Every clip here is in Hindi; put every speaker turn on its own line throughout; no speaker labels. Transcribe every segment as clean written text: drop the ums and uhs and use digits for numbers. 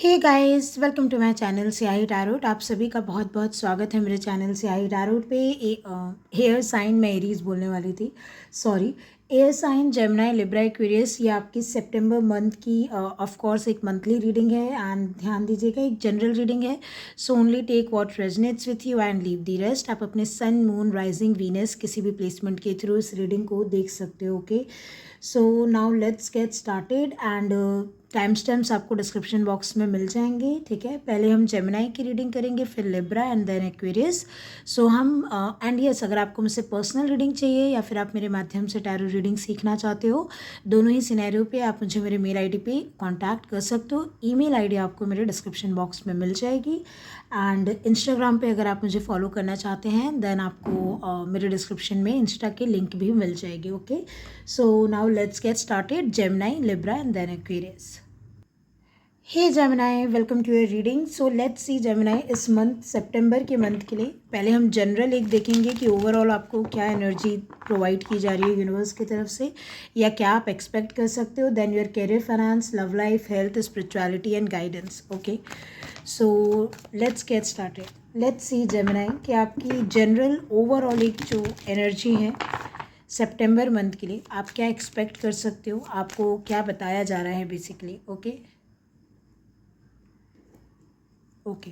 Hey guys, welcome to my channel Siyahi tarot. आप सभी का बहुत बहुत स्वागत है मेरे चैनल सियाही टैरोट पे। एयर साइन मैं एरीज बोलने वाली थी, sorry. Air sign Gemini Libra Aquarius, ये आपकी सितंबर मंथ की ऑफ कोर्स एक मंथली रीडिंग है। एंड ध्यान दीजिएगा, एक जनरल रीडिंग है। So only take what resonates with you and leave the rest. आप अपने सन, मून, राइजिंग, वीनस किसी भी प्लेसमेंट के थ्रू इस रीडिंग को देख सकते हो। Okay, so now let's get started. And time stamps आपको डिस्क्रिप्शन बॉक्स में मिल जाएंगे, ठीक है। पहले हम जेमिनी की रीडिंग करेंगे, फिर लिब्रा एंड देन एक्वेरियस। सो हम एंड यस, अगर आपको मुझसे पर्सनल रीडिंग चाहिए या फिर आप मेरे माध्यम से टैरो रीडिंग सीखना चाहते हो, दोनों ही सिनेरियो पे आप मुझे मेरे मेल आईडी पे कांटेक्ट कर सकते हो। ईमेल आईडी आपको मेरे डिस्क्रिप्शन बॉक्स में मिल जाएगी। एंड इंस्टाग्राम पे अगर आप मुझे फॉलो करना चाहते हैं देन आपको मेरे डिस्क्रिप्शन में इंस्टा के लिंक भी मिल जाएगी। Okay, so now let's get started. Gemini, Libra and then Aquarius. Hey Gemini, welcome to your reading. So let's see Gemini this month, सितंबर के मंथ के लिए पहले हम जनरल एक देखेंगे कि ओवरऑल आपको क्या एनर्जी प्रोवाइड की जा रही है यूनिवर्स की तरफ से, या क्या आप एक्सपेक्ट कर सकते हो। Then your career, finance, love life, health, spirituality and guidance. Okay, so let's get started. Let's see Gemini कि आपकी जनरल ओवरऑल एक जो एनर्जी है सितंबर मंथ के लिए, आप क्या एक्सपेक्ट कर सकते हो, आपको क्या बताया जा रहा है बेसिकली। ओके ओके,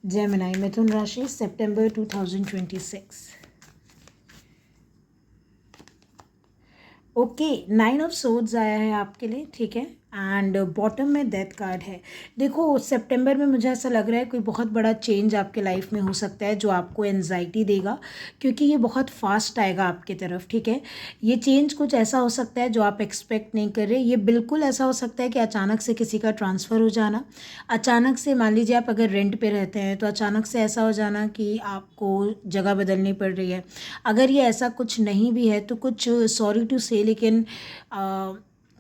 जेमिनी मिथुन राशि, सितंबर 2026। ओके, 9 ऑफ सोर्ड्स आया है आपके लिए, ठीक है। एंड बॉटम में डेथ कार्ड है। देखो, सितंबर में मुझे ऐसा लग रहा है कोई बहुत बड़ा चेंज आपके लाइफ में हो सकता है जो आपको एनजाइटी देगा, क्योंकि ये बहुत फास्ट आएगा आपकी तरफ, ठीक है। ये चेंज कुछ ऐसा हो सकता है जो आप एक्सपेक्ट नहीं कर रहे। ये बिल्कुल ऐसा हो सकता है कि अचानक से किसी का ट्रांसफ़र हो जाना, अचानक से मान लीजिए आप अगर रेंट पे रहते हैं तो अचानक से ऐसा हो जाना कि आपको जगह बदलनी पड़ रही है। अगर ये ऐसा कुछ नहीं भी है तो कुछ, सॉरी टू से, लेकिन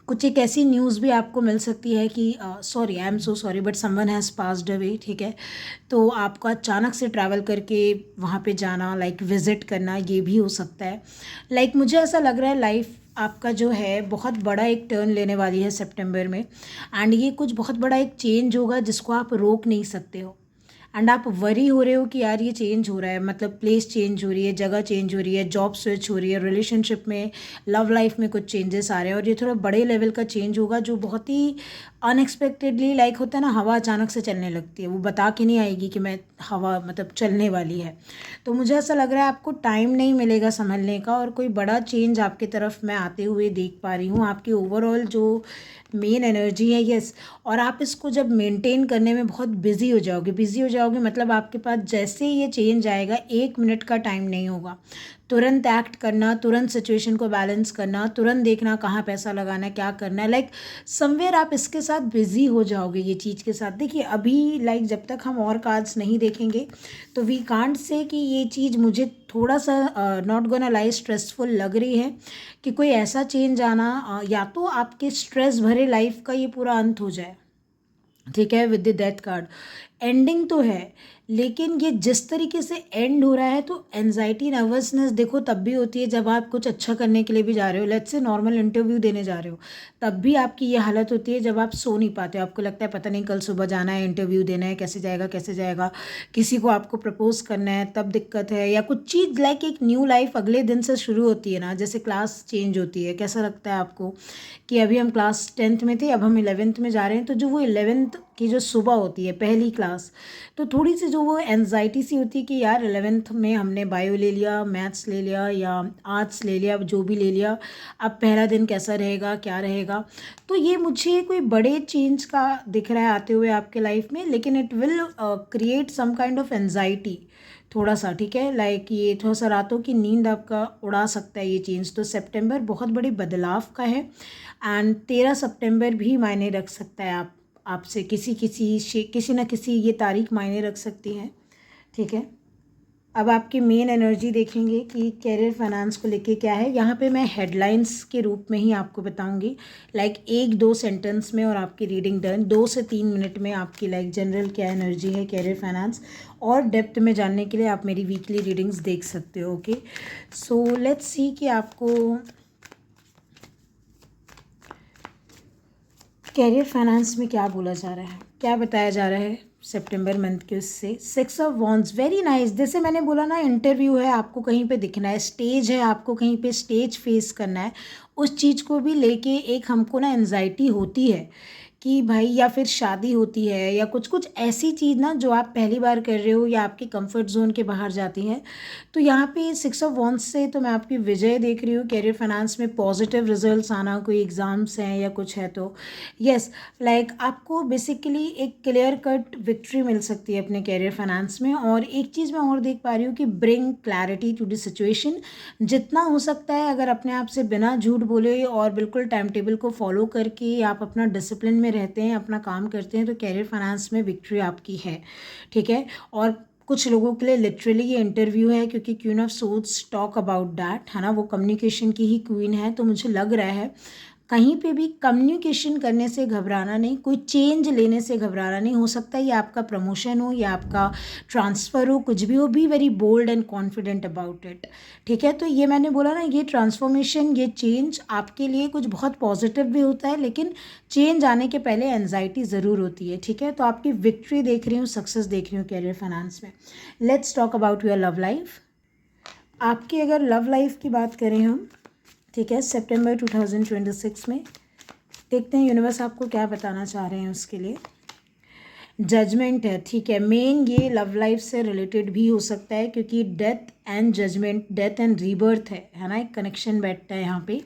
कुछ एक ऐसी न्यूज़ भी आपको मिल सकती है कि sorry, I am so sorry but someone has passed away, ठीक है। तो आपको अचानक से ट्रैवल करके वहाँ पे जाना, लाइक विज़िट करना, ये भी हो सकता है। लाइक मुझे ऐसा लग रहा है लाइफ आपका जो है बहुत बड़ा एक टर्न लेने वाली है सितंबर में। एंड ये कुछ बहुत बड़ा एक चेंज होगा जिसको आप रोक नहीं सकते हो। एंड आप वरी हो रहे हो कि यार ये चेंज हो रहा है, मतलब प्लेस चेंज हो रही है, जगह चेंज हो रही है, जॉब स्विच हो रही है, रिलेशनशिप में, लव लाइफ में कुछ चेंजेस आ रहे हैं। और ये थोड़ा बड़े लेवल का चेंज होगा जो बहुत ही अनएक्सपेक्टेडली, लाइक होता है ना, हवा अचानक से चलने लगती है, वो बता के नहीं आएगी कि मैं हवा मतलब चलने वाली है। तो मुझे ऐसा लग रहा है आपको टाइम नहीं मिलेगा संभलने का, और कोई बड़ा चेंज आपकी तरफ मैं आते हुए देख पा रही हूँ। आपकी ओवरऑल जो मेन एनर्जी है, यस, और आप इसको जब मेंटेन करने में बहुत बिजी हो जाओगे, मतलब आपके पास जैसे ये चेंज आएगा 1 मिनट का टाइम नहीं होगा। तुरंत एक्ट करना, तुरंत सिचुएशन को बैलेंस करना, तुरंत देखना कहाँ पैसा लगाना है, क्या करना है, लाइक समवेयर आप इसके साथ बिजी हो जाओगे ये चीज़ के साथ। देखिए अभी लाइक जब तक हम और कार्ड्स नहीं देखेंगे तो वी कांट से कि ये चीज़ मुझे थोड़ा सा नॉट गोना लाई स्ट्रेसफुल लग रही है कि कोई ऐसा चेंज आना, या तो आपके स्ट्रेस भरे लाइफ का ये पूरा अंत हो जाए, ठीक है, with the death card. Ending तो है, लेकिन ये जिस तरीके से एंड हो रहा है तो एनजाइटी, नर्वसनेस देखो तब भी होती है जब आप कुछ अच्छा करने के लिए भी जा रहे हो, लेट्स से नॉर्मल इंटरव्यू देने जा रहे हो, तब भी आपकी ये हालत होती है जब आप सो नहीं पाते हो। आपको लगता है पता नहीं कल सुबह जाना है, इंटरव्यू देना है, कैसे जाएगा कैसे जाएगा, किसी को आपको प्रपोज करना है तब दिक्कत है, या कुछ चीज़ लाइक एक न्यू लाइफ अगले दिन से शुरू होती है ना, जैसे क्लास चेंज होती है। कैसा लगता है आपको कि अभी हम क्लास 10th में थे, अब हम 11th में जा रहे हैं, तो जो वो 11th की जो सुबह होती है पहली क्लास, तो थोड़ी सी जो वो एनजाइटी सी होती है कि यार 11th में हमने बायो ले लिया, मैथ्स ले लिया या आर्ट्स ले लिया, जो भी ले लिया, अब पहला दिन कैसा रहेगा, क्या रहेगा। तो ये मुझे कोई बड़े चेंज का दिख रहा है आते हुए आपके लाइफ में, लेकिन it will create some kind of anxiety थोड़ा सा, ठीक है। लाइक ये थोड़ा सा रातों की नींद आपका उड़ा सकता है ये चेंज। तो सितंबर बहुत बड़ी बदलाव का है। एंड 13 सितंबर भी मायने रख सकता है आपसे, किसी ना किसी ये तारीख मायने रख सकती है, ठीक है। अब आपकी मेन एनर्जी देखेंगे कि कैरियर फाइनेंस को लेके क्या है। यहाँ पे मैं हेडलाइंस के रूप में ही आपको बताऊंगी, लाइक 1-2 सेंटेंस में, और आपकी रीडिंग डन 2 से 3 मिनट में। आपकी लाइक जनरल क्या एनर्जी है कैरियर फाइनेंस, और डेप्थ में जानने के लिए आप मेरी वीकली रीडिंग्स देख सकते हो। ओके, सो लेट्स सी कि आपको कैरियर फाइनेंस में क्या बोला जा रहा है, क्या बताया जा रहा है सितंबर मंथ के उससे? 6 ऑफ वॉन्ड्स, वेरी नाइस। जैसे मैंने बोला ना, इंटरव्यू है, आपको कहीं पे दिखना है, स्टेज है, आपको कहीं पे स्टेज फेस करना है। उस चीज़ को भी लेके एक हमको ना एनजाइटी होती है कि भाई, या फिर शादी होती है या कुछ कुछ ऐसी चीज़ ना जो आप पहली बार कर रहे हो या आपके कंफर्ट जोन के बाहर जाती हैं। तो यहाँ पे 6 ऑफ वॉन्ड्स से तो मैं आपकी विजय देख रही हूँ। कैरियर फाइनेंस में पॉजिटिव रिजल्ट्स आना, कोई एग्ज़ाम्स हैं या कुछ है तो यस, लाइक आपको बेसिकली एक क्लियर कट विक्ट्री मिल सकती है अपने कैरियर फाइनेंस में। और एक चीज़ मैं और देख पा रही हूँ कि bring clarity to the situation. जितना हो सकता है, अगर अपने आप से बिना झूठ बोले और बिल्कुल टाइम टेबल को फॉलो करके आप अपना डिसिप्लिन में रहते हैं, अपना काम करते हैं, तो कैरियर फाइनेंस में विक्ट्री आपकी है, ठीक है। और कुछ लोगों के लिए लिटरली ये इंटरव्यू है, क्योंकि queen of swords talk about that, है ना, वो कम्युनिकेशन की ही क्वीन है। तो मुझे लग रहा है कहीं पे भी कम्युनिकेशन करने से घबराना नहीं, कोई चेंज लेने से घबराना नहीं। हो सकता है ये आपका प्रमोशन हो या आपका ट्रांसफ़र हो, कुछ भी हो, be very bold and confident about it, ठीक है। तो ये मैंने बोला ना, ये ट्रांसफॉर्मेशन, ये चेंज आपके लिए कुछ बहुत पॉजिटिव भी होता है, लेकिन चेंज आने के पहले एनजाइटी ज़रूर होती है, ठीक है। तो आपकी विक्ट्री देख रही हूँ, सक्सेस देख रही हूँ कैरियर फाइनेंस में। Let's talk about your love life. आपकी अगर लव लाइफ की बात करें हम, ठीक है, सितंबर 2026 में देखते हैं यूनिवर्स आपको क्या बताना चाह रहे हैं उसके लिए। जजमेंट है, ठीक है। मेन ये लव लाइफ से रिलेटेड भी हो सकता है, क्योंकि death and judgement, death and rebirth है ना, एक कनेक्शन बैठता है यहाँ पे,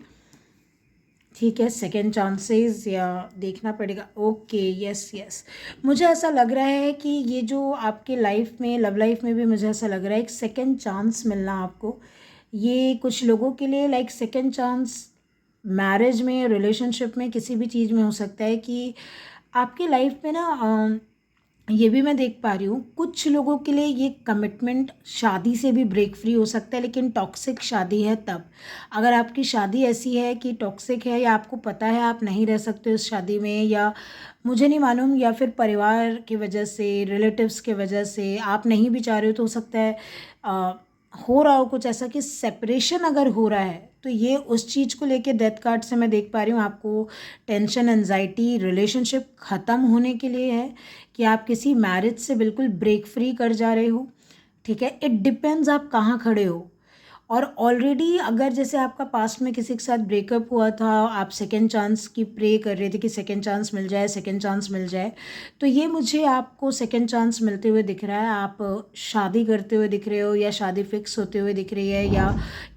ठीक है। सेकेंड चांसेस या देखना पड़ेगा, ओके, यस यस। मुझे ऐसा लग रहा है कि ये जो आपके लाइफ में, लव लाइफ में भी मुझे ऐसा लग रहा है एक सेकेंड चांस मिलना आपको। ये कुछ लोगों के लिए लाइक सेकेंड चांस मैरिज में, रिलेशनशिप में, किसी भी चीज़ में हो सकता है कि आपकी लाइफ में ना ये भी मैं देख पा रही हूँ कुछ लोगों के लिए ये कमिटमेंट शादी से भी ब्रेक फ्री हो सकता है, लेकिन टॉक्सिक शादी है तब। अगर आपकी शादी ऐसी है कि टॉक्सिक है, या आपको पता है आप नहीं रह सकते उस शादी में, या मुझे नहीं मालूम, या फिर परिवार की वजह से, रिलेटिव्स की वजह से आप नहीं भी चाह रहे हो, तो हो सकता है हो रहा हो कुछ ऐसा कि सेपरेशन अगर हो रहा है, तो ये उस चीज़ को लेके डेथ कार्ड से मैं देख पा रही हूँ आपको टेंशन, एनजाइटी रिलेशनशिप ख़त्म होने के लिए है, कि आप किसी मैरिज से बिल्कुल ब्रेक फ्री कर जा रहे हो, ठीक है। इट डिपेंड्स आप कहाँ खड़े हो। और ऑलरेडी अगर जैसे आपका पास्ट में किसी के साथ ब्रेकअप हुआ था, आप सेकेंड चांस की प्रे कर रहे थे कि सेकेंड चांस मिल जाए, सेकेंड चांस मिल जाए, तो ये मुझे आपको सेकेंड चांस मिलते हुए दिख रहा है। आप शादी करते हुए दिख रहे हो, या शादी फिक्स होते हुए दिख रही है, या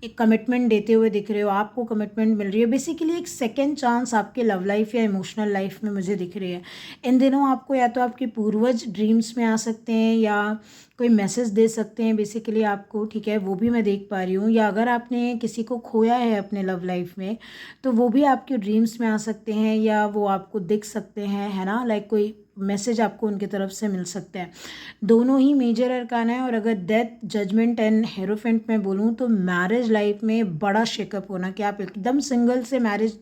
एक कमिटमेंट देते हुए दिख रहे हो, आपको कमिटमेंट मिल रही है। बेसिकली एक सेकेंड चांस आपके लव लाइफ या इमोशनल लाइफ में मुझे दिख रही है। इन दिनों आपको या तो आपके पूर्वज ड्रीम्स में आ सकते हैं, या कोई मैसेज दे सकते हैं बेसिकली आपको, ठीक है, वो भी मैं देख पा रही हूँ। या अगर आपने किसी को खोया है अपने लव लाइफ में, तो वो भी आपके ड्रीम्स में आ सकते हैं, या वो आपको दिख सकते हैं, है ना, लाइक कोई मैसेज आपको उनकी तरफ से मिल सकता है। दोनों ही मेजर अरकान है। और अगर डेथ, जजमेंट एंड हेरोफेंट में बोलूँ, तो मैरिज लाइफ में बड़ा शेकअप होना, कि आप एकदम सिंगल से मैरिज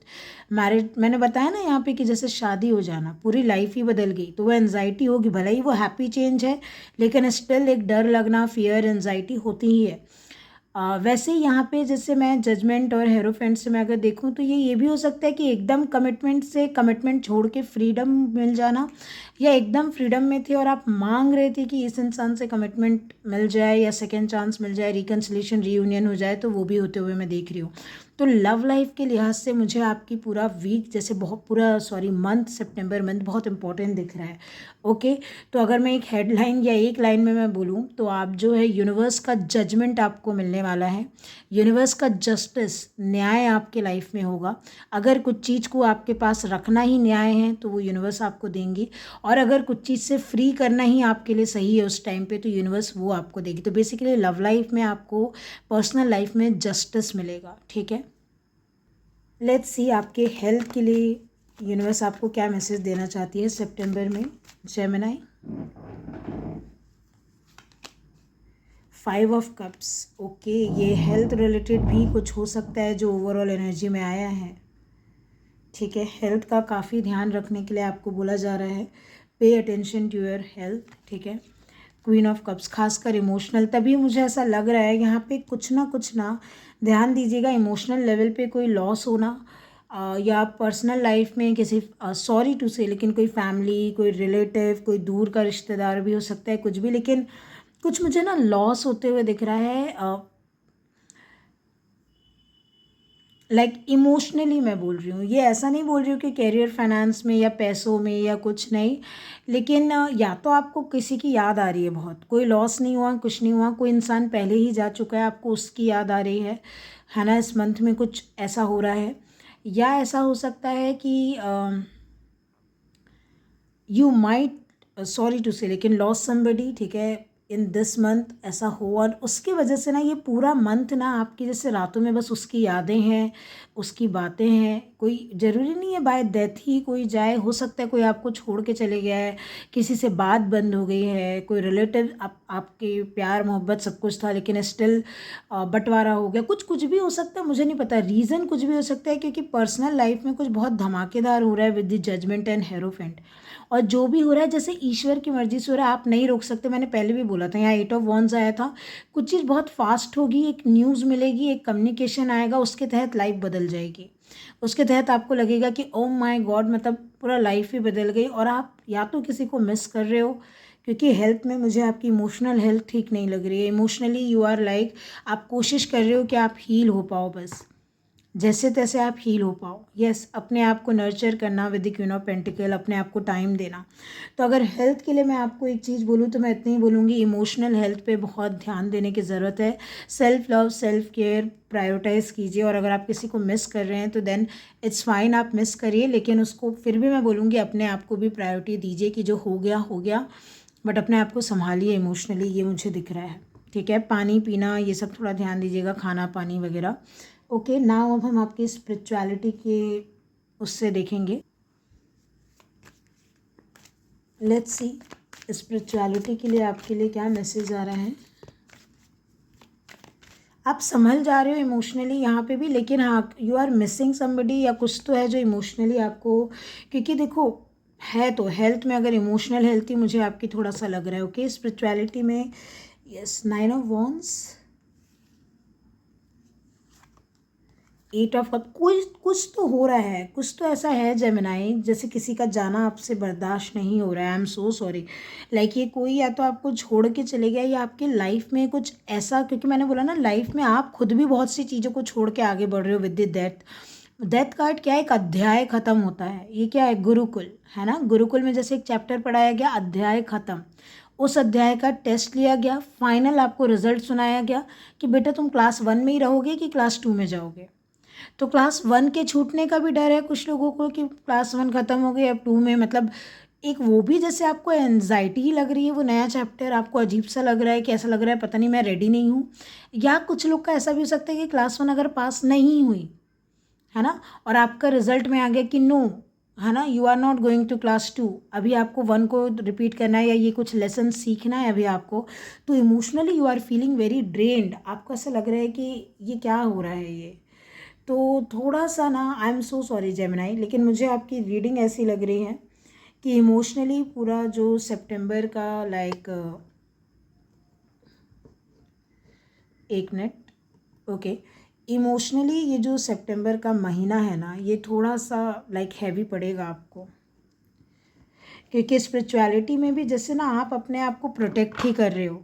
मैंने बताया ना यहाँ पे कि जैसे शादी हो जाना, पूरी लाइफ ही बदल गई, तो वो एनजाइटी होगी। भले ही वो हैप्पी चेंज है, लेकिन स्टिल एक डर लगना, फियर, एनजाइटी होती ही है। वैसे ही यहाँ पे जैसे मैं जजमेंट और हेरोफेंट से मैं अगर देखूँ, तो ये भी हो सकता है कि एकदम कमिटमेंट से, कमिटमेंट छोड़ के फ्रीडम मिल जाना, या एकदम फ्रीडम में थे और आप मांग रहे थे कि इस इंसान से कमिटमेंट मिल जाए, या सेकेंड चांस मिल जाए, रिकन्सिलेशन, रीयूनियन हो जाए, तो वो भी होते हुए मैं देख रही हूँ। तो लव लाइफ के लिहाज से मुझे आपकी पूरा वीक, जैसे बहुत पूरा, सॉरी, मंथ, सितंबर मंथ बहुत इंपॉर्टेंट दिख रहा है, ओके। तो अगर मैं एक हेडलाइन या एक लाइन में मैं बोलूँ, तो आप जो है यूनिवर्स का जजमेंट आपको मिलने वाला है, यूनिवर्स का जस्टिस, न्याय आपके लाइफ में होगा। अगर कुछ चीज़ को आपके पास रखना ही न्याय है, तो वो यूनिवर्स आपको देंगी, और अगर कुछ चीज़ से फ्री करना ही आपके लिए सही है उस टाइम पे, तो यूनिवर्स वो आपको देगी। तो बेसिकली लव लाइफ में आपको, पर्सनल लाइफ में जस्टिस मिलेगा, ठीक है। लेट्स सी आपके हेल्थ के लिए यूनिवर्स आपको क्या मैसेज देना चाहती है सितंबर में। Gemini, 5 of cups, okay. ये हेल्थ रिलेटेड भी कुछ हो सकता है जो ओवरऑल एनर्जी में आया है, ठीक है। हेल्थ का काफ़ी ध्यान रखने के लिए आपको बोला जा रहा है, pay attention to your health, ठीक है। क्वीन ऑफ कप्स, खासकर इमोशनल, तभी मुझे ऐसा लग रहा है यहाँ पे कुछ ना ध्यान दीजिएगा, इमोशनल लेवल पे कोई लॉस होना, या पर्सनल लाइफ में किसी, सॉरी टू से, लेकिन कोई फैमिली, कोई रिलेटिव, कोई दूर का रिश्तेदार भी हो सकता है, कुछ भी, लेकिन कुछ मुझे ना लॉस होते हुए दिख रहा है। लाइक इमोशनली मैं बोल रही हूँ, ये ऐसा नहीं बोल रही हूँ कि कैरियर फाइनेंस में या पैसों में या कुछ नहीं, लेकिन या तो आपको किसी की याद आ रही है बहुत, कोई लॉस नहीं हुआ, कुछ नहीं हुआ, कोई इंसान पहले ही जा चुका है, आपको उसकी याद आ रही है ना, इस मंथ में कुछ ऐसा हो रहा है। या ऐसा हो सकता है कि यू माइट, सॉरी टू से, लेकिन लॉस समबडी, ठीक है, इन दिस मंथ ऐसा हो, और उसकी वजह से ना ये पूरा मंथ ना आपकी जैसे रातों में बस उसकी यादें हैं, उसकी बातें हैं। कोई ज़रूरी नहीं है बाय डेथ ही कोई जाए, हो सकता है कोई आपको छोड़ के चले गया है, किसी से बात बंद हो गई है, कोई रिलेटिव, आपके प्यार मोहब्बत सब कुछ था लेकिन स्टिल बंटवारा हो गया, कुछ कुछ भी हो सकता है, मुझे नहीं पता, रीज़न कुछ भी हो सकता है, क्योंकि पर्सनल लाइफ में कुछ बहुत धमाकेदार हो रहा है with the judgement and hierophant. और जो भी हो रहा है जैसे ईश्वर की मर्जी से हो रहा है, आप नहीं रोक सकते। मैंने पहले भी बोला था, यहाँ 8 ऑफ वॉन्ड्स आया था, कुछ चीज़ बहुत फास्ट होगी, एक न्यूज़ मिलेगी, एक कम्युनिकेशन आएगा, उसके तहत लाइफ बदल जाएगी, उसके तहत आपको लगेगा कि ओ माय गॉड, मतलब पूरा लाइफ ही बदल गई। और आप या तो किसी को मिस कर रहे हो, क्योंकि हेल्थ में मुझे आपकी इमोशनल हेल्थ ठीक नहीं लग रही है, इमोशनली यू आर लाइक, आप कोशिश कर रहे हो कि आप हील हो पाओ, बस जैसे तैसे आप हील हो पाओ। यस, अपने आप को नर्चर करना with the queen of pentacle, अपने आप को टाइम देना। तो अगर हेल्थ के लिए मैं आपको एक चीज़ बोलूँ तो मैं इतनी ही बोलूँगी, इमोशनल हेल्थ पे बहुत ध्यान देने की ज़रूरत है। Self love, self care prioritise कीजिए। और अगर आप किसी को मिस कर रहे हैं तो देन इट्स फाइन, आप मिस करिए, लेकिन उसको फिर भी मैं बोलूँगी अपने आप को भी प्रायोरिटी दीजिए कि जो हो गया, बट अपने आप को संभालिए इमोशनली, ये मुझे दिख रहा है। ठीक है, पानी पीना ये सब थोड़ा ध्यान दीजिएगा, खाना पानी वगैरह। ओके, नाउ अब हम आपकी स्पिरिचुअलिटी के उससे देखेंगे। लेट्स सी स्पिरिचुअलिटी के लिए आपके लिए क्या मैसेज आ रहा है। आप संभल जा रहे हो इमोशनली यहाँ पे भी, लेकिन हाँ यू आर मिसिंग समबडी, या कुछ तो है जो इमोशनली आपको, क्योंकि देखो है तो हेल्थ में, अगर इमोशनल हेल्थ ही मुझे आपकी थोड़ा सा लग रहा है। ओके, स्पिरिचुअलिटी में yes, 9 of wands, 8 of cup, कुछ तो हो रहा है, कुछ तो ऐसा है जेमिनाई, जैसे किसी का जाना आपसे बर्दाश्त नहीं हो रहा है। आई एम सो सॉरी, लाइक ये कोई या तो आपको छोड़ के चले गया, या आपकी लाइफ में कुछ ऐसा, क्योंकि मैंने बोला ना लाइफ में आप खुद भी बहुत सी चीज़ों को छोड़ के आगे बढ़ रहे हो with the death. Death card क्या है, एक अध्याय खत्म होता है, ये क्या है, गुरुकुल है ना, गुरुकुल में जैसे एक चैप्टर पढ़ाया गया, अध्याय खत्म, उस अध्याय का टेस्ट लिया गया, फाइनल आपको रिजल्ट सुनाया गया कि बेटा तुम क्लास 1 में ही रहोगे कि क्लास 2 में जाओगे। तो क्लास 1 के छूटने का भी डर है कुछ लोगों को कि क्लास 1 ख़त्म हो गई, अब 2 में, मतलब एक वो भी जैसे आपको एनजाइटी ही लग रही है, वो नया चैप्टर आपको अजीब सा लग रहा है कि ऐसा लग रहा है पता नहीं मैं रेडी नहीं हूँ। या कुछ लोग का ऐसा भी हो सकता है कि क्लास 1 अगर पास नहीं हुई है ना, और आपका रिजल्ट में आ गया कि नो, है ना, you are not going to class 2, अभी आपको 1 को रिपीट करना है, या ये कुछ लेसन सीखना है अभी आपको, तो emotionally you are feeling very drained, आपको ऐसा लग रहा है कि ये क्या हो रहा है ये। तो थोड़ा सा ना, आई एम सो सॉरी जेमिनाई, लेकिन मुझे आपकी रीडिंग ऐसी लग रही है कि इमोशनली पूरा जो सितंबर का लाइक, एक मिनट, ओके, इमोशनली ये जो सितंबर का महीना है ना, ये थोड़ा सा लाइक हैवी पड़ेगा आपको, क्योंकि स्पिरिचुअलिटी में भी जैसे ना आप अपने आप को प्रोटेक्ट ही कर रहे हो,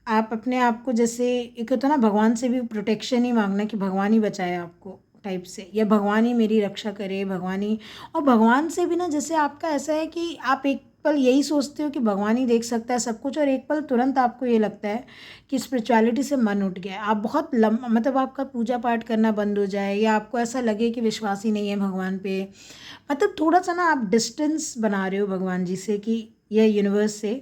आप अपने आप को जैसे, एक होता है ना भगवान से भी प्रोटेक्शन ही मांगना कि भगवान ही बचाए आपको टाइप से, या भगवान ही मेरी रक्षा करे, भगवान ही, और भगवान से भी ना जैसे आपका ऐसा है कि आप एक पल यही सोचते हो कि भगवान ही देख सकता है सब कुछ, और एक पल तुरंत आपको ये लगता है कि स्पिरिचुअलिटी से मन उठ गया है, आप बहुत मतलब आपका पूजा पाठ करना बंद हो जाए, या आपको ऐसा लगे कि विश्वास ही नहीं है भगवान पे, मतलब थोड़ा सा ना आप डिस्टेंस बना रहे हो भगवान जी से कि, या यूनिवर्स से,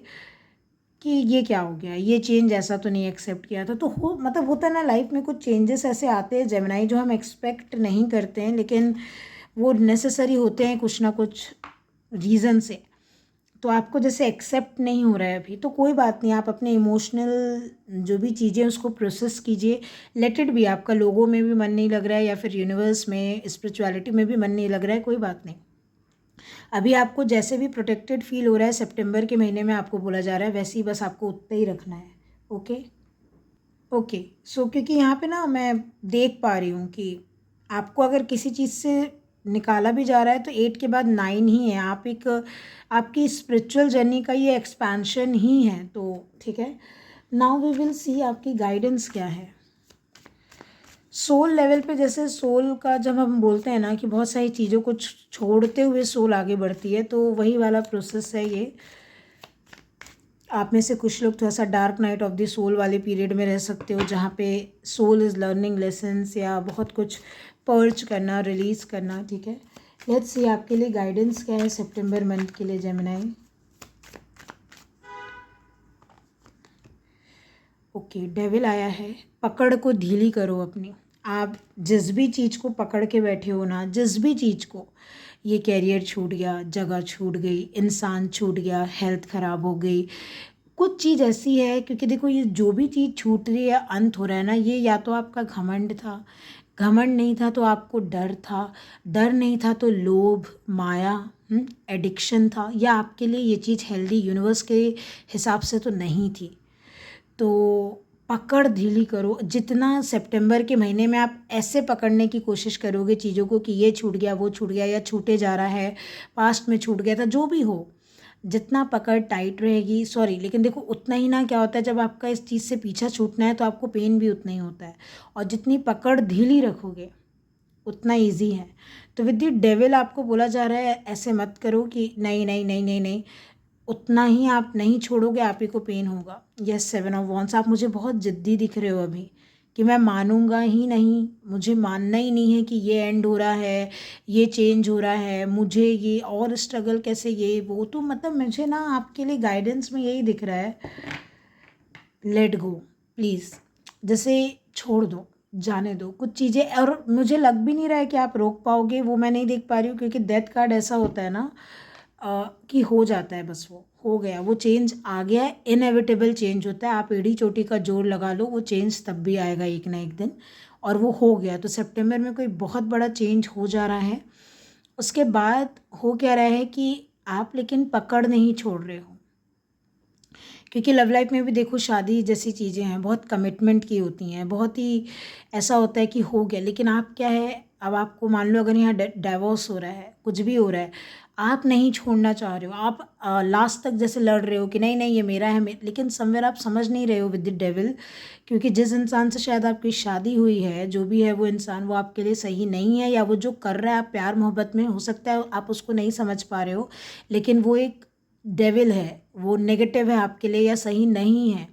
कि ये क्या हो गया, ये चेंज ऐसा तो नहीं एक्सेप्ट किया था। तो हो मतलब होता है ना लाइफ में कुछ चेंजेस ऐसे आते हैं जेमिनाई जो हम एक्सपेक्ट नहीं करते हैं, लेकिन वो नेसेसरी होते हैं कुछ ना कुछ रीज़न से। तो आपको जैसे एक्सेप्ट नहीं हो रहा है अभी, तो कोई बात नहीं, आप अपने इमोशनल जो भी चीज़ें उसको प्रोसेस कीजिए, लेट इट भी, आपका लोगों में भी मन नहीं लग रहा है, या फिर यूनिवर्स में स्पिरिचुअलिटी में भी मन नहीं लग रहा है, कोई बात नहीं। अभी आपको जैसे भी प्रोटेक्टेड फील हो रहा है सितंबर के महीने में, आपको बोला जा रहा है वैसे ही बस आपको उतना ही रखना है। ओके ओके, सो क्योंकि यहाँ पे ना मैं देख पा रही हूँ कि आपको अगर किसी चीज़ से निकाला भी जा रहा है तो 8 के बाद 9 ही है। आप एक आपकी स्पिरिचुअल जर्नी का ये एक्सपेंशन ही है। तो ठीक है, नाउ वी विल सी आपकी गाइडेंस क्या है। सोल लेवल पे, जैसे सोल का जब हम बोलते हैं ना कि बहुत सारी चीज़ों को छोड़ते हुए सोल आगे बढ़ती है, तो वही वाला प्रोसेस है ये। आप में से कुछ लोग थोड़ा सा dark night of the soul वाले पीरियड में रह सकते हो, जहाँ पे सोल इज़ लर्निंग लेसन्स या बहुत कुछ पर्च करना, रिलीज़ करना। ठीक है, लेट्स सी आपके लिए गाइडेंस क्या है सितंबर मंथ के लिए जेमिनी। ओके, डेविल आया है। पकड़ को ढीली करो अपनी। आप जिस भी चीज़ को पकड़ के बैठे हो ना, जिस भी चीज़ को, ये कैरियर छूट गया, जगह छूट गई, इंसान छूट गया, हेल्थ ख़राब हो गई, कुछ चीज़ ऐसी है, क्योंकि देखो ये जो भी चीज़ छूट रही है, अंत हो रहा है ना, ये या तो आपका घमंड था, घमंड नहीं था तो आपको डर था, डर नहीं था तो लोभ, माया, एडिक्शन था, या आपके लिए ये चीज़ हेल्दी यूनिवर्स के हिसाब से तो नहीं थी। तो पकड़ ढीली करो। जितना सितंबर के महीने में आप ऐसे पकड़ने की कोशिश करोगे चीज़ों को कि ये छूट गया, वो छूट गया, या छूटे जा रहा है, पास्ट में छूट गया था, जो भी हो, जितना पकड़ टाइट रहेगी, सॉरी लेकिन देखो उतना ही ना क्या होता है, जब आपका इस चीज़ से पीछा छूटना है तो आपको पेन भी उतना ही होता है, और जितनी पकड़ ढीली रखोगे उतना इजी है। तो विद द डेविल आपको बोला जा रहा है ऐसे मत करो कि नहीं नहीं नहीं नहीं नहीं, उतना ही आप नहीं छोड़ोगे, आप ही को पेन होगा। यस, 7 ऑफ वॉन्ड्स, आप मुझे बहुत ज़िद्दी दिख रहे हो अभी कि मैं मानूंगा ही नहीं, मुझे मानना ही नहीं है कि ये एंड हो रहा है, ये चेंज हो रहा है, मुझे ये और स्ट्रगल कैसे, ये वो। तो मतलब मुझे ना आपके लिए गाइडेंस में यही दिख रहा है, लेट गो प्लीज़, जैसे छोड़ दो, जाने दो कुछ चीज़ें। और मुझे लग भी नहीं रहा है कि आप रोक पाओगे, वो मैं नहीं देख पा रही हूँ, क्योंकि डेथ कार्ड ऐसा होता है ना कि हो जाता है, बस वो हो गया, वो चेंज आ गया है, इनएविटेबल चेंज होता है। आप एड़ी चोटी का जोर लगा लो, वो चेंज तब भी आएगा एक ना एक दिन, और वो हो गया। तो सितंबर में कोई बहुत बड़ा चेंज हो जा रहा है। उसके बाद हो क्या रहा है कि आप लेकिन पकड़ नहीं छोड़ रहे हो, क्योंकि लव लाइफ में भी देखो शादी जैसी चीज़ें हैं, बहुत कमिटमेंट की होती हैं, बहुत ही ऐसा होता है कि हो गया, लेकिन आप क्या है, अब आपको मान लो अगर यहाँ डाइवोर्स हो रहा है, कुछ भी हो रहा है, आप नहीं छोड़ना चाह रहे हो, आप लास्ट तक जैसे लड़ रहे हो कि नहीं नहीं ये मेरा है, लेकिन समवेयर आप समझ नहीं रहे हो विद द डेविल, क्योंकि जिस इंसान से शायद आपकी शादी हुई है, जो भी है वो इंसान, वो आपके लिए सही नहीं है, या वो जो कर रहा है, आप प्यार मोहब्बत में हो सकता है आप उसको नहीं समझ पा रहे हो, लेकिन वो एक डेविल है, वो नेगेटिव है आपके लिए, या सही नहीं है।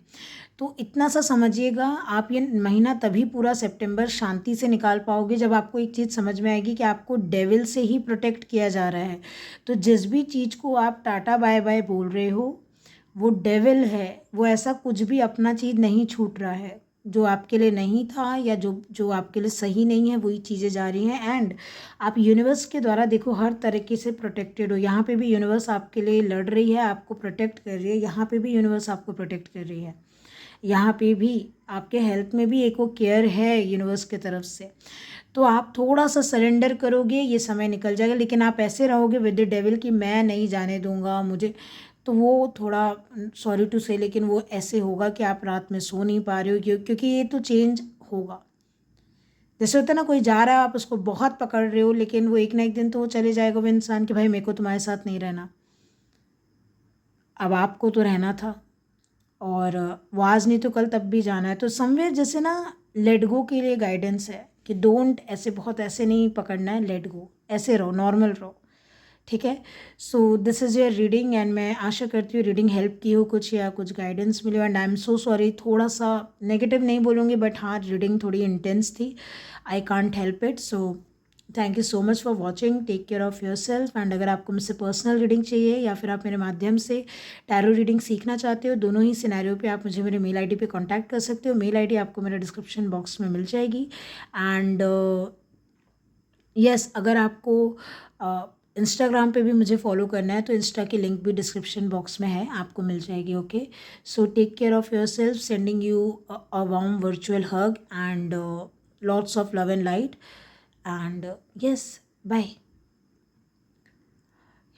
तो इतना सा समझिएगा, आप ये महीना तभी पूरा सितंबर शांति से निकाल पाओगे जब आपको एक चीज़ समझ में आएगी कि आपको डेविल से ही प्रोटेक्ट किया जा रहा है। तो जिस भी चीज़ को आप टाटा बाय बाय बोल रहे हो, वो डेविल है, वो ऐसा कुछ भी अपना चीज़ नहीं छूट रहा है, जो आपके लिए नहीं था या जो जो आपके लिए सही नहीं है, वही चीज़ें जा रही हैं। एंड आप यूनिवर्स के द्वारा देखो हर तरीके से प्रोटेक्टेड हो। यहाँ पे भी यूनिवर्स आपके लिए लड़ रही है, आपको प्रोटेक्ट कर रही है, यहाँ पे भी यूनिवर्स आपको प्रोटेक्ट कर रही है, यहाँ पे भी आपके हेल्थ में भी एक वो केयर है यूनिवर्स की तरफ से। तो आप थोड़ा सा सरेंडर करोगे, ये समय निकल जाएगा, लेकिन आप ऐसे रहोगे विद द डेविल कि मैं नहीं जाने दूंगा मुझे, तो वो थोड़ा, सॉरी टू से, लेकिन वो ऐसे होगा कि आप रात में सो नहीं पा रहे हो, क्योंकि ये तो चेंज होगा। जैसे होता है ना, कोई जा रहा है, आप उसको बहुत पकड़ रहे हो, लेकिन वो एक ना एक दिन तो वो चले जाएगा, वो इंसान कि भाई मेरे को तुम्हारे साथ नहीं रहना, अब आपको तो रहना था, और वो आज नहीं तो कल तब भी जाना है। तो समवेयर जैसे ना लेट गो के लिए गाइडेंस है कि डोंट ऐसे, बहुत ऐसे नहीं पकड़ना है, लेट गो, ऐसे रहो, नॉर्मल रहो, ठीक है। So this is your reading, and मैं आशा करती हूँ रीडिंग हेल्प की हो कुछ, या कुछ गाइडेंस मिले। And I am so sorry, थोड़ा सा नेगेटिव नहीं बोलूँगी, बट हाँ रीडिंग थोड़ी इंटेंस थी, I can't help it. So thank you so much for watching, take care of yourself. And अगर आपको मुझसे पर्सनल रीडिंग चाहिए, या फिर आप मेरे माध्यम से टैरो रीडिंग सीखना चाहते हो, दोनों ही सिनेरियो पे आप मुझे मेरे मेल आईडी पे कांटेक्ट कर सकते हो। मेल आईडी आपको मेरे डिस्क्रिप्शन बॉक्स में मिल जाएगी। एंड यस, अगर आपको इंस्टाग्राम पे भी मुझे फॉलो करना है तो इंस्टा की लिंक भी डिस्क्रिप्शन बॉक्स में है, आपको मिल जाएगी। Okay, so take care of yourself, sending you a warm virtual hug and lots of love and light, and yes, bye.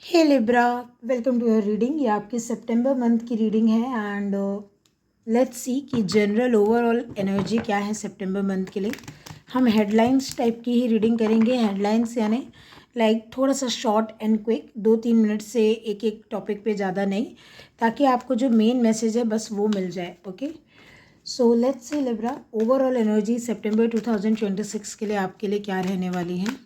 Hey Libra, welcome to your reading. ये आपकी सितंबर मंथ की रीडिंग है, एंड लेट्स सी कि जनरल ओवरऑल एनर्जी क्या है सितंबर मंथ के लिए। हम हेडलाइंस टाइप की ही रीडिंग करेंगे। हेडलाइंस यानी लाइक थोड़ा सा शॉर्ट एंड क्विक, 2-3 मिनट से एक एक टॉपिक पे, ज़्यादा नहीं, ताकि आपको जो मेन मैसेज है बस वो मिल जाए। Okay, so let's see Libra, overall energy सितंबर 2026 के लिए आपके लिए क्या रहने वाली है।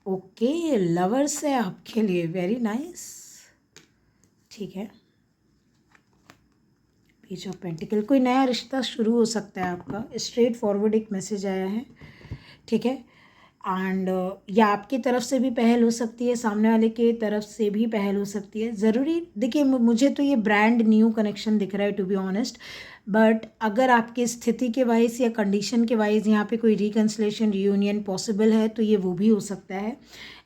ओके, लवर्स है आपके लिए, वेरी नाइस। ठीक है, पेज ऑफ पेंटिकल, कोई नया रिश्ता शुरू हो सकता है आपका, स्ट्रेट फॉरवर्ड एक मैसेज आया है। ठीक है, एंड या आपकी तरफ से भी पहल हो सकती है, सामने वाले के तरफ से भी पहल हो सकती है। ज़रूरी, देखिए मुझे तो ये ब्रांड न्यू कनेक्शन दिख रहा है टू बी ऑनेस्ट, बट अगर आपकी स्थिति के वाइज या कंडीशन के वाइज यहाँ पे कोई रिकन्सिलेशन, रियूनियन पॉसिबल है तो ये वो भी हो सकता है।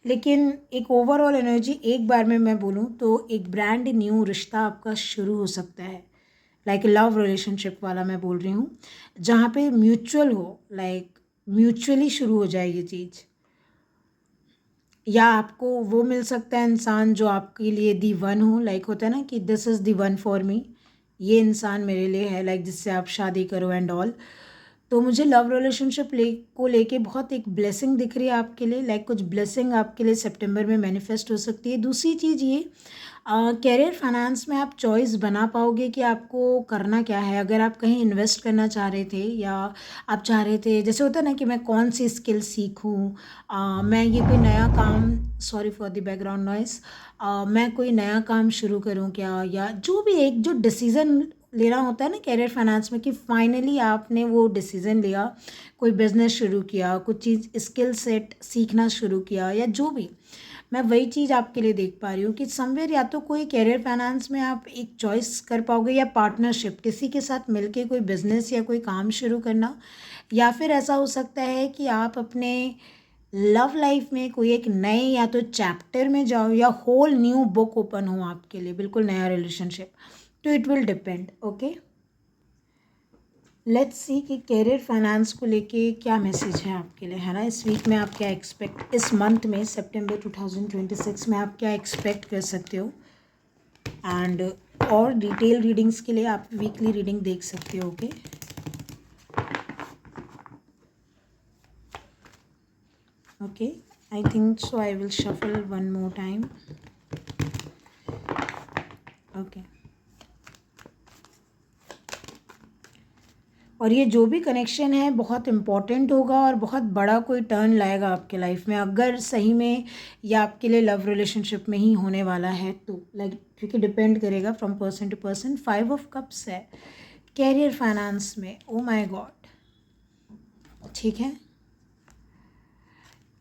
लेकिन एक ओवरऑल एनर्जी एक बार में मैं बोलूँ तो एक ब्रांड न्यू रिश्ता आपका शुरू हो सकता है, लाइक लव रिलेशनशिप वाला मैं बोल रही हूँ, जहाँ पे म्यूचुअल हो, लाइक म्यूचुअली शुरू हो जाए ये चीज़। या आपको वो मिल सकता है इंसान जो आपके लिए दी वन हो, लाइक होता है ना कि this is the one for me, ये इंसान मेरे लिए है, लाइक जिससे आप शादी करो एंड ऑल। तो मुझे लव रिलेशनशिप को लेके बहुत एक ब्लेसिंग दिख रही है आपके लिए, लाइक कुछ ब्लेसिंग आपके लिए सितंबर में मैनिफेस्ट हो सकती है। दूसरी चीज़ ये, कैरियर फाइनेंस में आप चॉइस बना पाओगे कि आपको करना क्या है। अगर आप कहीं इन्वेस्ट करना चाह रहे थे, या आप चाह रहे थे, जैसे होता है ना कि मैं कौन सी स्किल सीखूं, मैं ये कोई नया काम, sorry for the background noise, मैं कोई नया काम शुरू करूं क्या, या जो भी एक जो डिसीज़न लेना होता है ना कैरियर फाइनेंस में, कि फाइनली आपने वो डिसीज़न लिया, कोई बिजनेस शुरू किया, कुछ चीज़ स्किल सेट सीखना शुरू किया, या जो भी, मैं वही चीज़ आपके लिए देख पा रही हूँ कि समवेयर या तो कोई कैरियर फाइनेंस में आप एक चॉइस कर पाओगे, या पार्टनरशिप किसी के साथ मिलके कोई बिजनेस या कोई काम शुरू करना, या फिर ऐसा हो सकता है कि आप अपने लव लाइफ में कोई एक नए या तो चैप्टर में जाओ, या होल न्यू बुक ओपन हो आपके लिए, बिल्कुल नया रिलेशनशिप। तो it will depend. Okay, let's see कि कैरियर फाइनेंस को लेके क्या मैसेज है आपके लिए, है ना। इस वीक में आप क्या एक्सपेक्ट, इस मंथ में सितंबर 2026 में आप क्या एक्सपेक्ट कर सकते हो। एंड और डिटेल रीडिंग्स के लिए आप वीकली रीडिंग देख सकते हो। Okay, okay, I think so I will shuffle one more time. Okay, और ये जो भी कनेक्शन है बहुत इम्पॉर्टेंट होगा और बहुत बड़ा कोई टर्न लाएगा आपके लाइफ में, अगर सही में ये आपके लिए लव रिलेशनशिप में ही होने वाला है तो, लाइक क्योंकि डिपेंड करेगा from person to person. 5 of cups है कैरियर फाइनेंस में, ओ माय गॉड। ठीक है,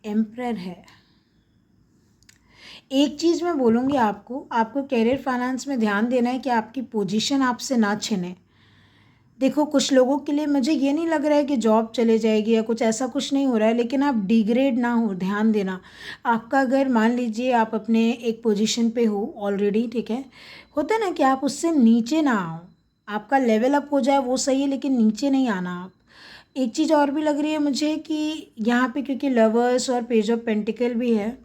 एम्परर है। एक चीज़ मैं बोलूँगी आपको कैरियर फाइनेंस में ध्यान देना है कि आपकी पोजीशन आपसे ना छिने। देखो कुछ लोगों के लिए मुझे ये नहीं लग रहा है कि जॉब चले जाएगी या कुछ ऐसा, कुछ नहीं हो रहा है, लेकिन आप डिग्रेड ना हो, ध्यान देना। आपका अगर मान लीजिए आप अपने एक पोजीशन पे हो ऑलरेडी, ठीक है, होता है ना कि आप उससे नीचे ना आओ, आपका लेवल अप हो जाए वो सही है, लेकिन नीचे नहीं आना आप। एक चीज़ और भी लग रही है मुझे कि यहाँ पे क्योंकि लवर्स और पेज ऑफ पेंटिकल भी है,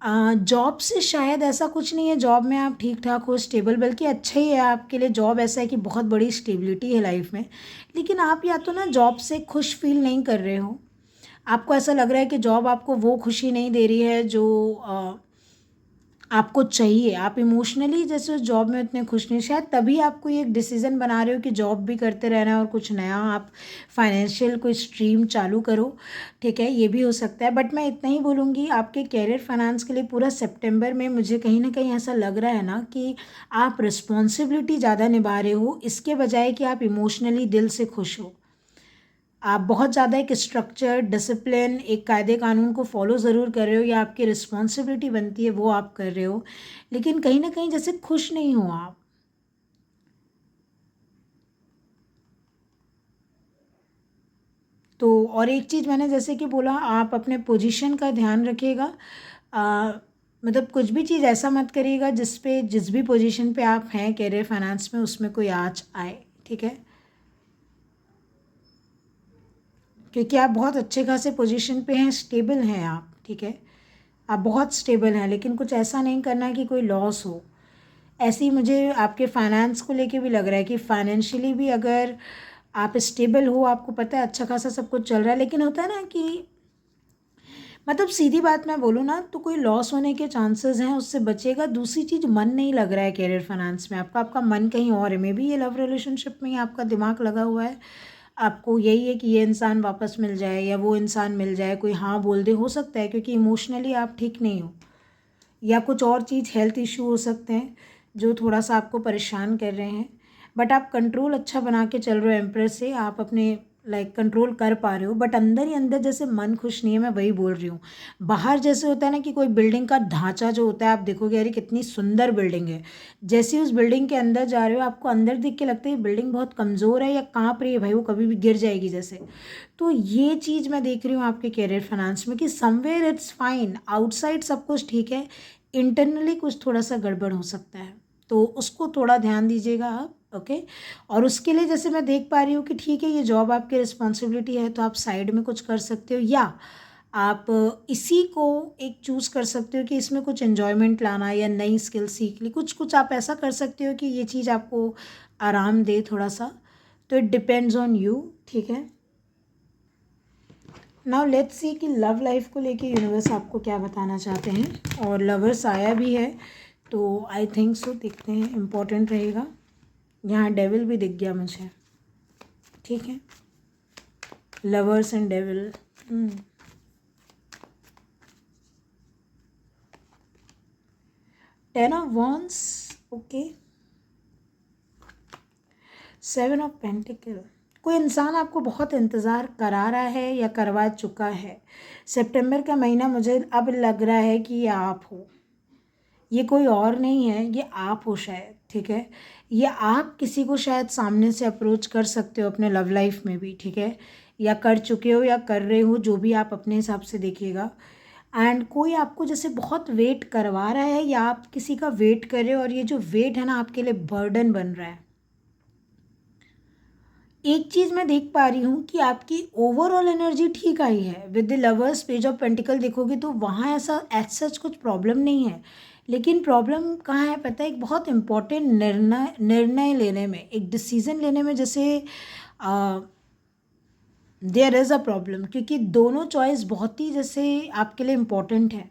जॉब से शायद ऐसा कुछ नहीं है, जॉब में आप ठीक ठाक हो, स्टेबल, बल्कि अच्छा ही है आपके लिए। जॉब ऐसा है कि बहुत बड़ी स्टेबिलिटी है लाइफ में, लेकिन आप या तो ना जॉब से खुश फील नहीं कर रहे हो, आपको ऐसा लग रहा है कि जॉब आपको वो खुशी नहीं दे रही है जो आपको चाहिए। आप इमोशनली जैसे उस जॉब में उतने खुश नहीं, शायद तभी आप कोई एक डिसीज़न बना रहे हो कि जॉब भी करते रहना है और कुछ नया आप फाइनेंशियल कोई स्ट्रीम चालू करो। ठीक है, ये भी हो सकता है, बट मैं इतना ही बोलूँगी आपके कैरियर फाइनेंस के लिए पूरा सितंबर में मुझे कहीं ना कहीं ऐसा लग रहा है ना कि आप रिस्पॉन्सिबिलिटी ज़्यादा निभा रहे हो, इसके बजाय कि आप इमोशनली दिल से खुश हो। आप बहुत ज़्यादा एक स्ट्रक्चर, डिसिप्लिन, एक कायदे कानून को फॉलो ज़रूर कर रहे हो, या आपकी रिस्पॉन्सिबिलिटी बनती है वो आप कर रहे हो, लेकिन कहीं ना कहीं जैसे खुश नहीं हो आप। तो और एक चीज़ मैंने जैसे कि बोला, आप अपने पोजीशन का ध्यान रखिएगा, मतलब कुछ भी चीज़ ऐसा मत करिएगा जिस भी पोजीशन पे आप हैं कैरियर फाइनेंस में उसमें कोई आँच आए। ठीक है, क्योंकि आप बहुत अच्छे खासे पोजीशन पे हैं, स्टेबल हैं आप। ठीक है, आप बहुत स्टेबल हैं, लेकिन कुछ ऐसा नहीं करना कि कोई लॉस हो। ऐसे ही मुझे आपके फाइनेंस को लेके भी लग रहा है कि फाइनेंशियली भी अगर आप स्टेबल हो, आपको पता है अच्छा खासा सब कुछ चल रहा है, लेकिन होता है ना कि मतलब सीधी बात मैं बोलूँ ना तो कोई लॉस होने के चांसेस हैं, उससे बचेगा। दूसरी चीज़, मन नहीं लग रहा है कैरियर फाइनेंस में आपका, आपका मन कहीं और है। मे बी ये लव रिलेशनशिप में ही आपका दिमाग लगा हुआ है, आपको यही है कि ये इंसान वापस मिल जाए या वो इंसान मिल जाए, कोई हाँ बोल दे, हो सकता है क्योंकि इमोशनली आप ठीक नहीं हो, या कुछ और चीज़ हेल्थ इशू हो सकते हैं जो थोड़ा सा आपको परेशान कर रहे हैं। बट आप कंट्रोल अच्छा बना के चल रहे हो एम्प्रेस से, आप अपने लाइक कंट्रोल कर पा रहे हो, बट अंदर ही अंदर जैसे मन खुश नहीं है, मैं वही बोल रही हूँ। बाहर जैसे होता है ना कि कोई बिल्डिंग का ढांचा जो होता है, आप देखोगे अरे कितनी सुंदर बिल्डिंग है, जैसे ही उस बिल्डिंग के अंदर जा रहे हो आपको अंदर देख के लगता है ये बिल्डिंग बहुत कमज़ोर है या काँप रही है भाई, वो कभी भी गिर जाएगी जैसे। तो ये चीज़ मैं देख रही हूँ आपके कैरियर फाइनेंस में कि समवेयर इट्स फाइन, आउटसाइड सब कुछ ठीक है, इंटरनली कुछ थोड़ा सा गड़बड़ हो सकता है, तो उसको थोड़ा ध्यान दीजिएगा आप। ओके। और उसके लिए जैसे मैं देख पा रही हूँ कि ठीक है ये जॉब आपकी रिस्पॉन्सिबिलिटी है, तो आप साइड में कुछ कर सकते हो, या आप इसी को एक चूज़ कर सकते हो कि इसमें कुछ एन्जॉयमेंट लाना या नई स्किल सीख ली, कुछ कुछ आप ऐसा कर सकते हो कि ये चीज़ आपको आराम दे थोड़ा सा। तो इट डिपेंड्स ऑन यू, ठीक है। नाउ लेट्स सी कि लव लाइफ को लेके यूनिवर्स आपको क्या बताना चाहते हैं, और लवर्स आया भी है तो आई थिंक सो, देखते हैं, इम्पोर्टेंट रहेगा। यहाँ डेविल भी दिख गया मुझे, ठीक है, lovers and devil. Ten of wands, okay, seven of pentacle. कोई इंसान आपको बहुत इंतज़ार करा रहा है या करवा चुका है। सितंबर का महीना मुझे अब लग रहा है कि ये आप हो, ये कोई और नहीं है, ये आप हो शायद, ठीक है। ये आप किसी को शायद सामने से अप्रोच कर सकते हो अपने लव लाइफ में भी, ठीक है, या कर चुके हो या कर रहे हो, जो भी आप अपने हिसाब से देखिएगा। एंड कोई आपको जैसे बहुत वेट करवा रहा है या आप किसी का वेट कर रहे हो, और ये जो वेट है ना आपके लिए बर्डन बन रहा है। एक चीज़ मैं देख पा रही हूँ कि आपकी ओवरऑल एनर्जी ठीक आई है। With the lovers page of pentacle देखोगे तो वहाँ ऐसा एज सच कुछ प्रॉब्लम नहीं है, लेकिन प्रॉब्लम कहाँ है पता है, एक बहुत इम्पॉर्टेंट निर्णय लेने में, एक डिसीज़न लेने में, जैसे देयर इज़ अ प्रॉब्लम, क्योंकि दोनों चॉइस बहुत ही जैसे आपके लिए इम्पॉर्टेंट है,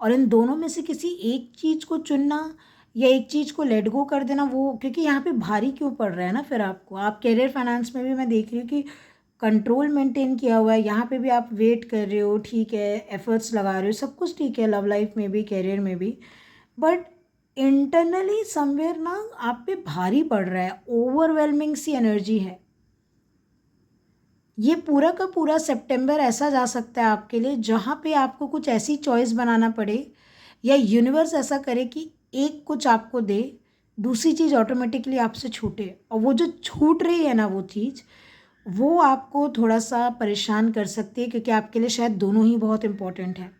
और इन दोनों में से किसी एक चीज़ को चुनना या एक चीज़ को लेट गो कर देना, वो क्योंकि यहाँ पे भारी क्यों पड़ रहा है ना फिर आपको। आप कैरियर फाइनेंस में भी मैं देख रही हूँ कि कंट्रोल मेंटेन किया हुआ है, यहाँ पे भी आप वेट कर रहे हो, ठीक है, एफर्ट्स लगा रहे हो, सब कुछ ठीक है, लव लाइफ में भी कैरियर में भी, बट इंटरनली समवेयर ना आप पे भारी पड़ रहा है, ओवरवेलमिंग सी एनर्जी है। ये पूरा का पूरा सितंबर ऐसा जा सकता है आपके लिए जहाँ पे आपको कुछ ऐसी चॉइस बनाना पड़े, या यूनिवर्स ऐसा करे कि एक कुछ आपको दे, दूसरी चीज़ ऑटोमेटिकली आपसे छूटे, और वो जो छूट रही है ना वो चीज़, वो आपको थोड़ा सा परेशान कर सकती है, क्योंकि आपके लिए शायद दोनों ही बहुत इंपॉर्टेंट है।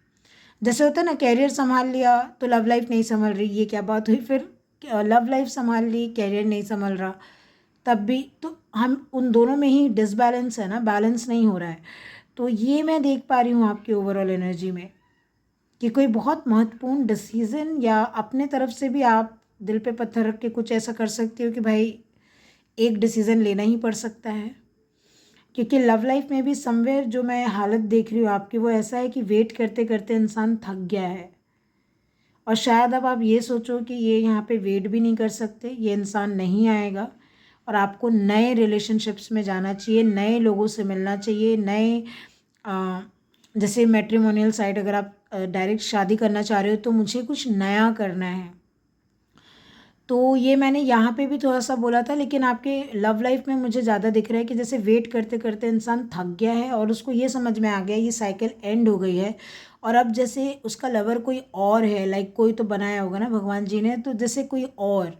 जैसे होता है ना, कैरियर संभाल लिया तो लव लाइफ नहीं संभल रही, ये क्या बात हुई फिर। लव लाइफ संभाल ली, कैरियर नहीं संभल रहा, तब भी तो हम उन दोनों में ही डिसबैलेंस है ना, बैलेंस नहीं हो रहा है। तो ये मैं देख पा रही हूँ आपकी ओवरऑल एनर्जी में कि कोई बहुत महत्वपूर्ण डिसीज़न, या अपने तरफ से भी आप दिल पे पत्थर रख के कुछ ऐसा कर सकते हो कि भाई एक डिसीज़न लेना ही पड़ सकता है। क्योंकि लव लाइफ में भी समवेयर जो मैं हालत देख रही हूँ आपकी, वो ऐसा है कि वेट करते करते इंसान थक गया है, और शायद अब आप ये सोचो कि ये यहाँ पे वेट भी नहीं कर सकते, ये इंसान नहीं आएगा, और आपको नए रिलेशनशिप्स में जाना चाहिए, नए लोगों से मिलना चाहिए, नए जैसे मैट्रिमोनियल साइड, अगर आप डायरेक्ट शादी करना चाह रहे हो तो मुझे कुछ नया करना है। तो ये मैंने यहाँ पे भी थोड़ा सा बोला था, लेकिन आपके लव लाइफ में मुझे ज़्यादा दिख रहा है कि जैसे वेट करते करते इंसान थक गया है, और उसको ये समझ में आ गया ये साइकिल एंड हो गई है, और अब जैसे उसका लवर कोई और है, लाइक कोई तो बनाया होगा ना भगवान जी ने, तो जैसे कोई और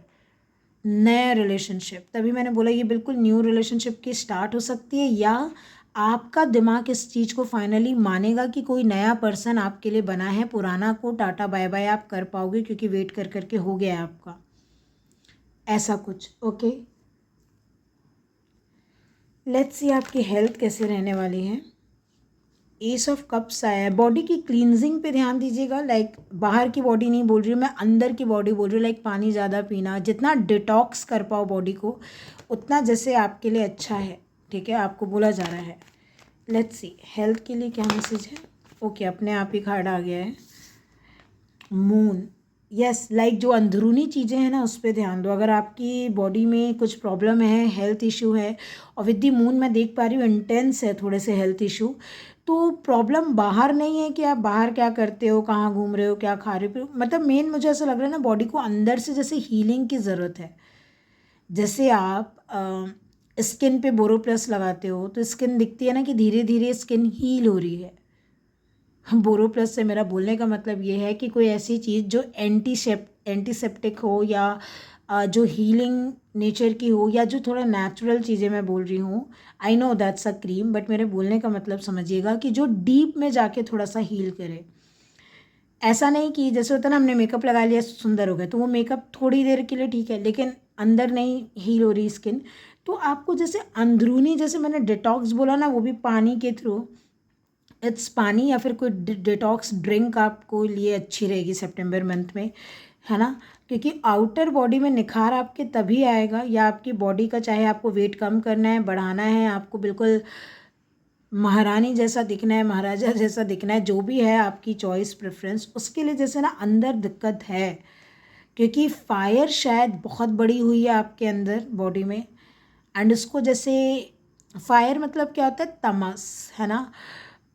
नया रिलेशनशिप, तभी मैंने बोला ये बिल्कुल न्यू रिलेशनशिप की स्टार्ट हो सकती है, या आपका दिमाग इस चीज़ को फाइनली मानेगा कि कोई नया पर्सन आपके लिए बना है, पुराना को टाटा बाय बाय आप कर पाओगे, क्योंकि वेट कर करके हो गया है आपका, ऐसा कुछ। ओके, लेट्स सी आपकी हेल्थ कैसे रहने वाली है। एस ऑफ कप्स आया है। बॉडी की क्लींजिंग पे ध्यान दीजिएगा, लाइक बाहर की बॉडी नहीं बोल रही हूँ मैं, अंदर की बॉडी बोल रही हूँ, लाइक पानी ज़्यादा पीना, जितना डिटॉक्स कर पाओ बॉडी को उतना जैसे आपके लिए अच्छा है। ठीक है, आपको बोला जा रहा है। लेट्स सी हेल्थ के लिए क्या मैसेज है। ओके, अपने आप ही कार्ड आ गया है मून। यस, लाइक जो अंदरूनी चीज़ें हैं ना उस पर ध्यान दो। अगर आपकी बॉडी में कुछ प्रॉब्लम है, हेल्थ इशू है, और विद द मून मैं देख पा रही हूँ इंटेंस है थोड़े से हेल्थ इशू, तो प्रॉब्लम बाहर नहीं है कि आप बाहर क्या करते हो, कहाँ घूम रहे हो, क्या खा रहे हो, मतलब मेन मुझे ऐसा लग रहा है ना बॉडी को अंदर से जैसे हीलिंग की ज़रूरत है। जैसे आप स्किन पे बोरोप्लस लगाते हो तो स्किन दिखती है ना कि धीरे धीरे स्किन हील हो रही है। बोरोप्लस से मेरा बोलने का मतलब ये है कि कोई ऐसी चीज़ जो एंटीसेप्टिक हो, या जो हीलिंग नेचर की हो, या जो थोड़ा नेचुरल चीज़ें मैं बोल रही हूँ। I know that's a cream, but मेरे बोलने का मतलब समझिएगा कि जो डीप में जाके थोड़ा सा हील करे। ऐसा नहीं कि जैसे होता है ना हमने मेकअप लगा लिया सुंदर हो गया, तो वो मेकअप थोड़ी देर के लिए ठीक है, लेकिन अंदर नहीं हील हो रही स्किन, तो आपको जैसे अंदरूनी, जैसे मैंने डिटॉक्स बोला ना, वो भी पानी के थ्रू, इट्स पानी या फिर कोई डिटॉक्स ड्रिंक आपको लिए अच्छी रहेगी सितंबर मंथ में, है ना। क्योंकि आउटर बॉडी में निखार आपके तभी आएगा, या आपकी बॉडी का, चाहे आपको वेट कम करना है, बढ़ाना है, आपको बिल्कुल महारानी जैसा दिखना है, महाराजा जैसा दिखना है, जो भी है आपकी चॉइस प्रेफरेंस, उसके लिए जैसे ना अंदर दिक्कत है। क्योंकि फायर शायद बहुत बड़ी हुई है आपके अंदर बॉडी में, एंड उसको जैसे, फायर मतलब क्या होता है, तमस, है ना।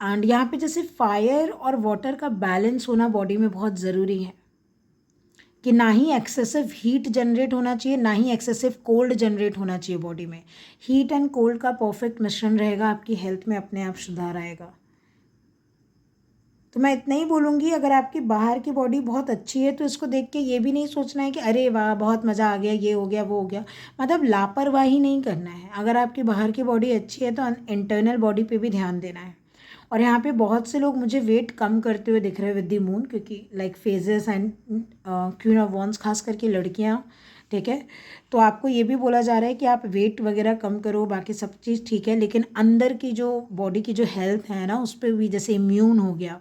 एंड यहाँ पे जैसे फायर और वाटर का बैलेंस होना बॉडी में बहुत ज़रूरी है, कि ना ही एक्सेसिव हीट जनरेट होना चाहिए, ना ही एक्सेसिव कोल्ड जनरेट होना चाहिए बॉडी में। हीट एंड कोल्ड का परफेक्ट मिश्रण रहेगा, आपकी हेल्थ में अपने आप सुधार आएगा। तो मैं इतना ही बोलूँगी, अगर आपकी बाहर की बॉडी बहुत अच्छी है तो इसको देख के ये भी नहीं सोचना है कि अरे वाह बहुत मज़ा आ गया, ये हो गया वो हो गया, मतलब लापरवाही नहीं करना है। अगर आपकी बाहर की बॉडी अच्छी है तो इंटरनल बॉडी पे भी ध्यान देना है। और यहाँ पे बहुत से लोग मुझे वेट कम करते हुए दिख रहे हैं विद द मून, क्योंकि like phases and queen of wands, खास करके लड़कियाँ, ठीक है। तो आपको ये भी बोला जा रहा है कि आप वेट वगैरह कम करो, बाकी सब चीज़ ठीक है, लेकिन अंदर की जो बॉडी की जो हेल्थ है ना उस पर भी, जैसे इम्यून हो गया,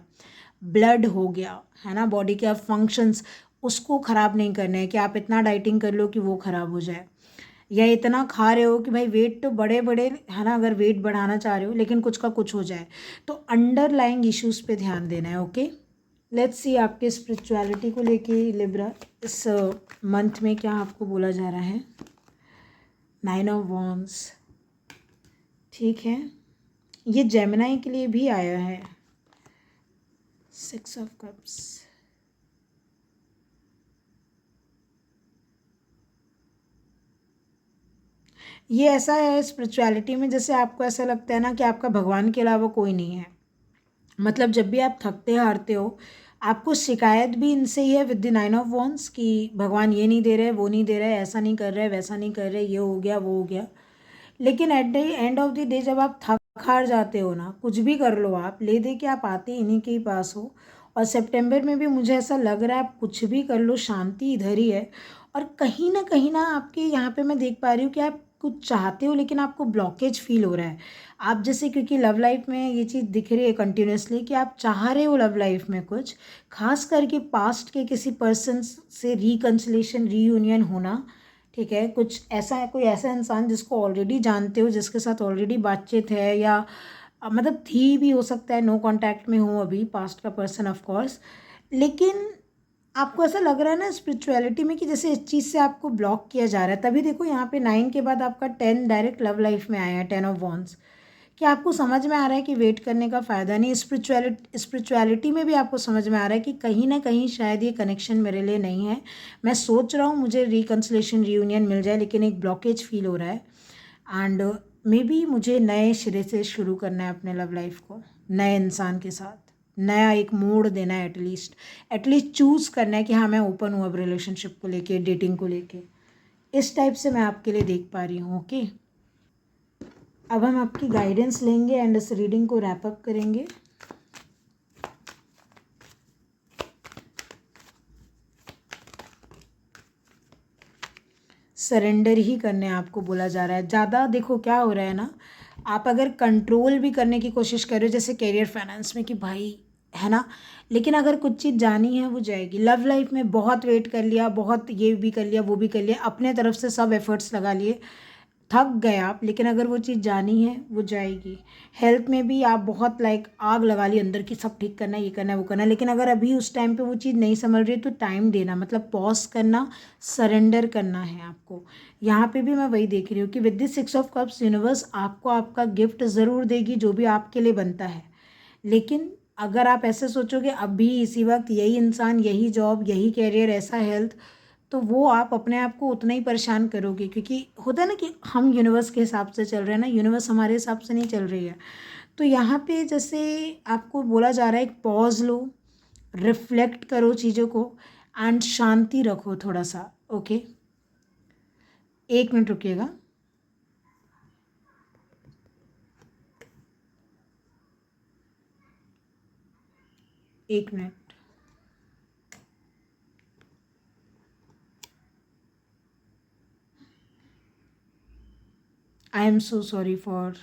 ब्लड हो गया, है ना, बॉडी के फंक्शंस, उसको ख़राब नहीं करना है कि आप इतना डाइटिंग कर लो कि वो ख़राब हो जाए, या इतना खा रहे हो कि भाई वेट तो बड़े बड़े, है ना, अगर वेट बढ़ाना चाह रहे हो लेकिन कुछ का कुछ हो जाए, तो अंडरलाइंग इश्यूज़ पे ध्यान देना है। ओके, लेट्स सी आपके स्पिरिचुअलिटी को लेके लिब्रा इस मंथ में क्या आपको बोला जा रहा है। 9 ऑफ वॉन्ड्स, ठीक है, ये जेमिनी के लिए भी आया है। 6 ऑफ कप्स, ये ऐसा है स्पिरिचुअलिटी में, जैसे आपको ऐसा लगता है ना कि आपका भगवान के अलावा कोई नहीं है। मतलब जब भी आप थकते हारते हो, आपको शिकायत भी इनसे ही है विद द 9 ऑफ वॉन्ड्स, कि भगवान ये नहीं दे रहे, वो नहीं दे रहे, ऐसा नहीं कर रहे, वैसा नहीं कर रहे, ये हो गया वो हो गया। लेकिन at the end of the day जब आप थक हार जाते हो ना, कुछ भी कर लो, आप ले दे के आप आते इन्हीं के ही पास हो। और सितंबर में भी मुझे ऐसा लग रहा है आप कुछ भी कर लो, शांति इधर ही है। और कहीं ना आपके यहाँ पे मैं देख पा रही हूँ कि आप कुछ चाहते हो लेकिन आपको ब्लॉकेज फील हो रहा है। आप जैसे, क्योंकि लव लाइफ में ये चीज़ दिख रही है कंटिन्यूसली कि आप चाह रहे हो लव लाइफ में कुछ, खास करके पास्ट के किसी पर्सन से रिकन्सिलेशन, रीयूनियन होना, ठीक है। कुछ ऐसा है, कोई ऐसा इंसान जिसको ऑलरेडी जानते हो, जिसके साथ ऑलरेडी बातचीत है, या मतलब थी भी, हो सकता है नो कांटेक्ट में हो अभी पास्ट का पर्सन ऑफ कोर्स, लेकिन आपको ऐसा लग रहा है ना स्पिरिचुअलिटी में कि जैसे इस चीज़ से आपको ब्लॉक किया जा रहा है। तभी देखो यहाँ पे 9 के बाद आपका 10 डायरेक्ट लव लाइफ में आया है, 10 ऑफ वॉन्ड्स, कि आपको समझ में आ रहा है कि वेट करने का फ़ायदा नहीं। स्पिरिचुअलिटी में भी आपको समझ में आ रहा है कि कहीं ना कहीं शायद ये कनेक्शन मेरे लिए नहीं है। मैं सोच रहा हूँ मुझे रिकन्सिलेशन, रीयूनियन मिल जाए, लेकिन एक ब्लॉकेज फील हो रहा है। एंड मे बी मुझे नए सिरे से शुरू करना है अपने लव लाइफ को, नए इंसान के साथ, नया एक मोड़ देना है, एटलीस्ट चूज़ करना है कि हाँ मैं ओपन हूँ अब रिलेशनशिप को लेके, डेटिंग को लेके। इस टाइप से मैं आपके लिए देख पा रही हूँ। ओके, अब हम आपकी गाइडेंस लेंगे एंड इस रीडिंग को रैप अप करेंगे। सरेंडर ही करने आपको बोला जा रहा है। ज़्यादा देखो क्या हो रहा है ना, आप अगर कंट्रोल भी करने की कोशिश कर रहे हो, जैसे करियर फाइनेंस में कि भाई, है ना, लेकिन अगर कुछ चीज़ जानी है वो जाएगी। लव लाइफ में बहुत वेट कर लिया, बहुत ये भी कर लिया, वो भी कर लिया, अपने तरफ से सब एफर्ट्स लगा लिए, थक गए आप, लेकिन अगर वो चीज़ जानी है वो जाएगी। हेल्थ में भी आप बहुत लाइक आग लगा ली अंदर की, सब ठीक करना है, ये करना है, वो करना है, लेकिन अगर अभी उस टाइम पे वो चीज़ नहीं समझ रही तो टाइम देना, मतलब पॉज करना, सरेंडर करना है आपको। यहाँ पे भी मैं वही देख रही हूँ कि with this 6 of cups universe आपको आपका गिफ्ट ज़रूर देगी जो भी आपके लिए बनता है। लेकिन अगर आप ऐसे सोचोगे अभी इसी वक्त यही इंसान, यही जॉब, यही कैरियर, ऐसा हेल्थ, तो वो आप अपने आप को उतना ही परेशान करोगे, क्योंकि होता है ना कि हम यूनिवर्स के हिसाब से चल रहे हैं ना, यूनिवर्स हमारे हिसाब से नहीं चल रही है। तो यहाँ पे जैसे आपको बोला जा रहा है एक पॉज लो, रिफ्लेक्ट करो चीज़ों को एंड शांति रखो थोड़ा सा। ओके, 1 मिनट रुकिएगा। एक minute. I am so sorry for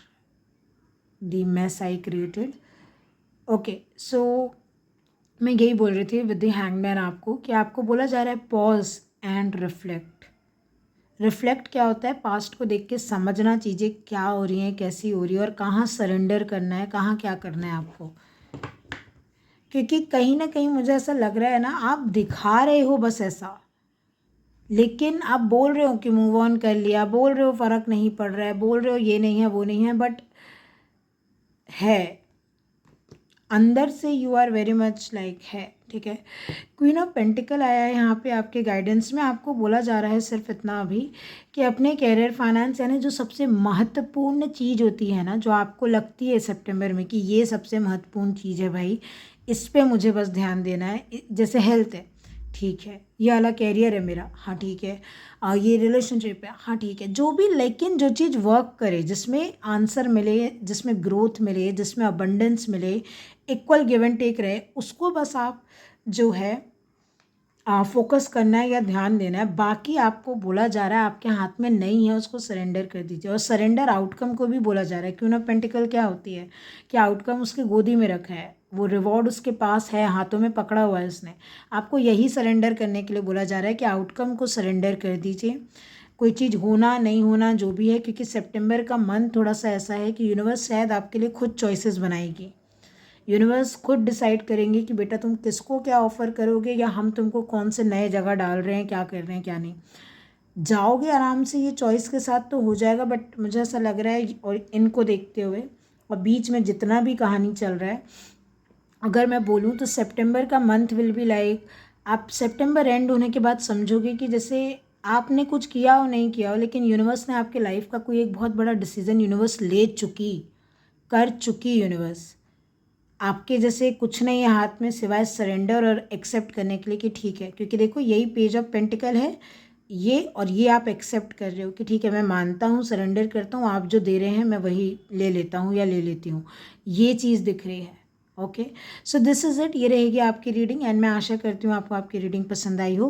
the mess I created. Okay, so मैं यही बोल रही थी विद द हैंगमैन आपको कि आपको बोला जा रहा है पॉज एंड रिफ्लेक्ट। रिफ्लेक्ट क्या होता है? पास्ट को देख के समझना चीज़ें क्या हो रही हैं, कैसी हो रही है, और कहाँ सरेंडर करना है, कहाँ क्या करना है आपको। क्योंकि कहीं ना कहीं मुझे ऐसा लग रहा है ना, आप दिखा रहे हो बस ऐसा, लेकिन आप बोल रहे हो कि मूव ऑन कर लिया, बोल रहे हो फ़र्क नहीं पड़ रहा है, बोल रहे हो ये नहीं है वो नहीं है, बट है अंदर से you are very much like है। ठीक है, क्वीन ऑफ पेंटिकल आया है यहाँ पे आपके गाइडेंस में। आपको बोला जा रहा है सिर्फ इतना अभी कि अपने कैरियर, फाइनेंस, यानी जो सबसे महत्वपूर्ण चीज़ होती है ना, जो आपको लगती है सितंबर में कि ये सबसे महत्वपूर्ण चीज़ है भाई, इस पे मुझे बस ध्यान देना है। जैसे हेल्थ है, ठीक है, ये वाला कैरियर है मेरा, हाँ ठीक है, ये रिलेशनशिप है, हाँ ठीक है, जो भी, लेकिन जो चीज़ वर्क करे, जिसमें आंसर मिले, जिसमें ग्रोथ मिले, जिसमें अबंडेंस मिले, इक्वल गिव एंड टेक रहे, उसको बस आप जो है फोकस करना है या ध्यान देना है। बाकी आपको बोला जा रहा है आपके हाथ में नहीं है, उसको सरेंडर कर दीजिए। और सरेंडर आउटकम को भी बोला जा रहा है। क्वीन ऑफ पेंटिकल क्या होती है कि आउटकम उसकी गोदी में रखा है, वो रिवॉर्ड उसके पास है, हाथों में पकड़ा हुआ है उसने। आपको यही सरेंडर करने के लिए बोला जा रहा है कि आउटकम को सरेंडर कर दीजिए। कोई चीज़ होना नहीं होना जो भी है, क्योंकि सितंबर का मंथ थोड़ा सा ऐसा है कि यूनिवर्स शायद आपके लिए खुद चॉइसेस बनाएगी। यूनिवर्स खुद डिसाइड करेंगे कि बेटा तुम किसको क्या ऑफ़र करोगे, या हम तुमको कौन से नए जगह डाल रहे हैं, क्या कर रहे हैं क्या नहीं। जाओगे आराम से, ये चॉइस के साथ तो हो जाएगा, बट मुझे ऐसा लग रहा है, और इनको देखते हुए और बीच में जितना भी कहानी चल रहा है, अगर मैं बोलूँ तो सितंबर का मंथ विल बी लाइक, आप सितंबर एंड होने के बाद समझोगे कि जैसे आपने कुछ किया हो नहीं किया हो, लेकिन यूनिवर्स ने आपके लाइफ का कोई एक बहुत बड़ा डिसीजन यूनिवर्स ले चुकी, कर चुकी यूनिवर्स। आपके जैसे कुछ नहीं है हाथ में सिवाय सरेंडर और एक्सेप्ट करने के लिए कि ठीक है, क्योंकि देखो यही पेज ऑफ पेंटिकल है ये, और ये आप एक्सेप्ट कर रहे हो कि ठीक है मैं मानता हूँ, सरेंडर करता हूँ, आप जो दे रहे हैं मैं वही ले लेता हूँ या ले लेती हूँ, ये चीज़ दिख रही है। Okay, so this is it, ये रहेगी आपकी रीडिंग, एंड मैं आशा करती हूँ आपको आपकी रीडिंग पसंद आई हो।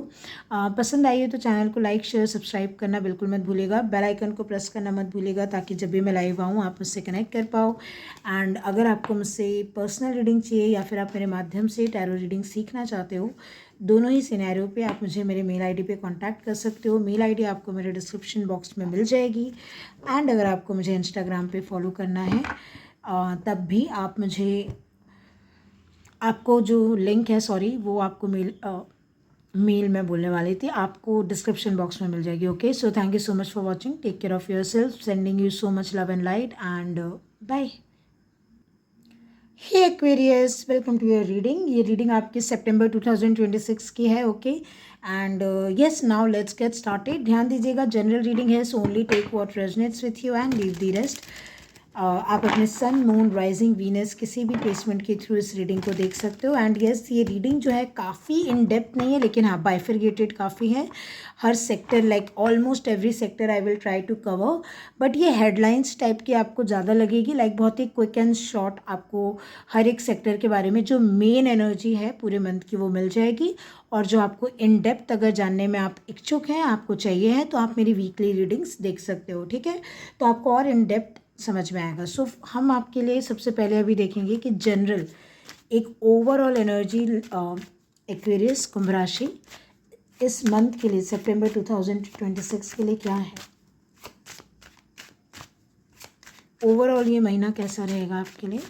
पसंद आई हो तो चैनल को लाइक, शेयर, सब्सक्राइब करना बिल्कुल मत भूलिएगा। बेल आइकन को प्रेस करना मत भूलिएगा, ताकि जब भी मैं लाइव आऊँ आप मुझसे कनेक्ट कर पाओ। एंड अगर आपको मुझसे पर्सनल रीडिंग चाहिए, या फिर आप मेरे माध्यम से टैरो रीडिंग सीखना चाहते हो, दोनों ही सिनेरियो पे आप मुझे मेरे मेल आईडी पे कांटेक्ट कर सकते हो। मेल आईडी आपको मेरे डिस्क्रिप्शन बॉक्स में मिल जाएगी। एंड अगर आपको मुझे इंस्टाग्राम पे फॉलो करना है तब भी आप मुझे, आपको जो लिंक है, सॉरी, वो आपको मेल में बोलने वाली थी, आपको डिस्क्रिप्शन बॉक्स में मिल जाएगी। Okay, so thank you so much for watching, take care of yourself, sending you so much love and light, and bye. Hey Aquarius, welcome to your reading. ये रीडिंग आपकी सितंबर 2026 की है। Okay, and yes, now let's get started. ध्यान दीजिएगा, जनरल रीडिंग है, so only take what resonates with you and leave the rest. आप अपने सन, मून, राइजिंग, वीनस किसी भी प्लेसमेंट के थ्रू इस रीडिंग को देख सकते हो। एंड यस, ये रीडिंग जो है काफ़ी इन डेप्थ नहीं है, लेकिन हाँ बाइफरगेटेड काफ़ी है। हर sector, like almost every sector I will try to cover, but ये हेडलाइंस टाइप की आपको ज़्यादा लगेगी, लाइक बहुत ही क्विक एंड शॉर्ट आपको हर एक सेक्टर के बारे में जो मेन एनर्जी है पूरे मंथ की वो मिल जाएगी। और जो आपको इन डेप्थ अगर जानने में आप इच्छुक हैं, आपको चाहिए है, तो आप मेरी वीकली रीडिंग्स देख सकते हो। ठीक है, तो आपको और इन डेप्थ समझ में आएगा। सो हम आपके लिए सबसे पहले अभी देखेंगे कि जनरल एक ओवरऑल एनर्जी एक्वेरियस कुंभ राशि इस मंथ के लिए, सितंबर 2026 के लिए क्या है। ओवरऑल ये महीना कैसा रहेगा आपके लिए?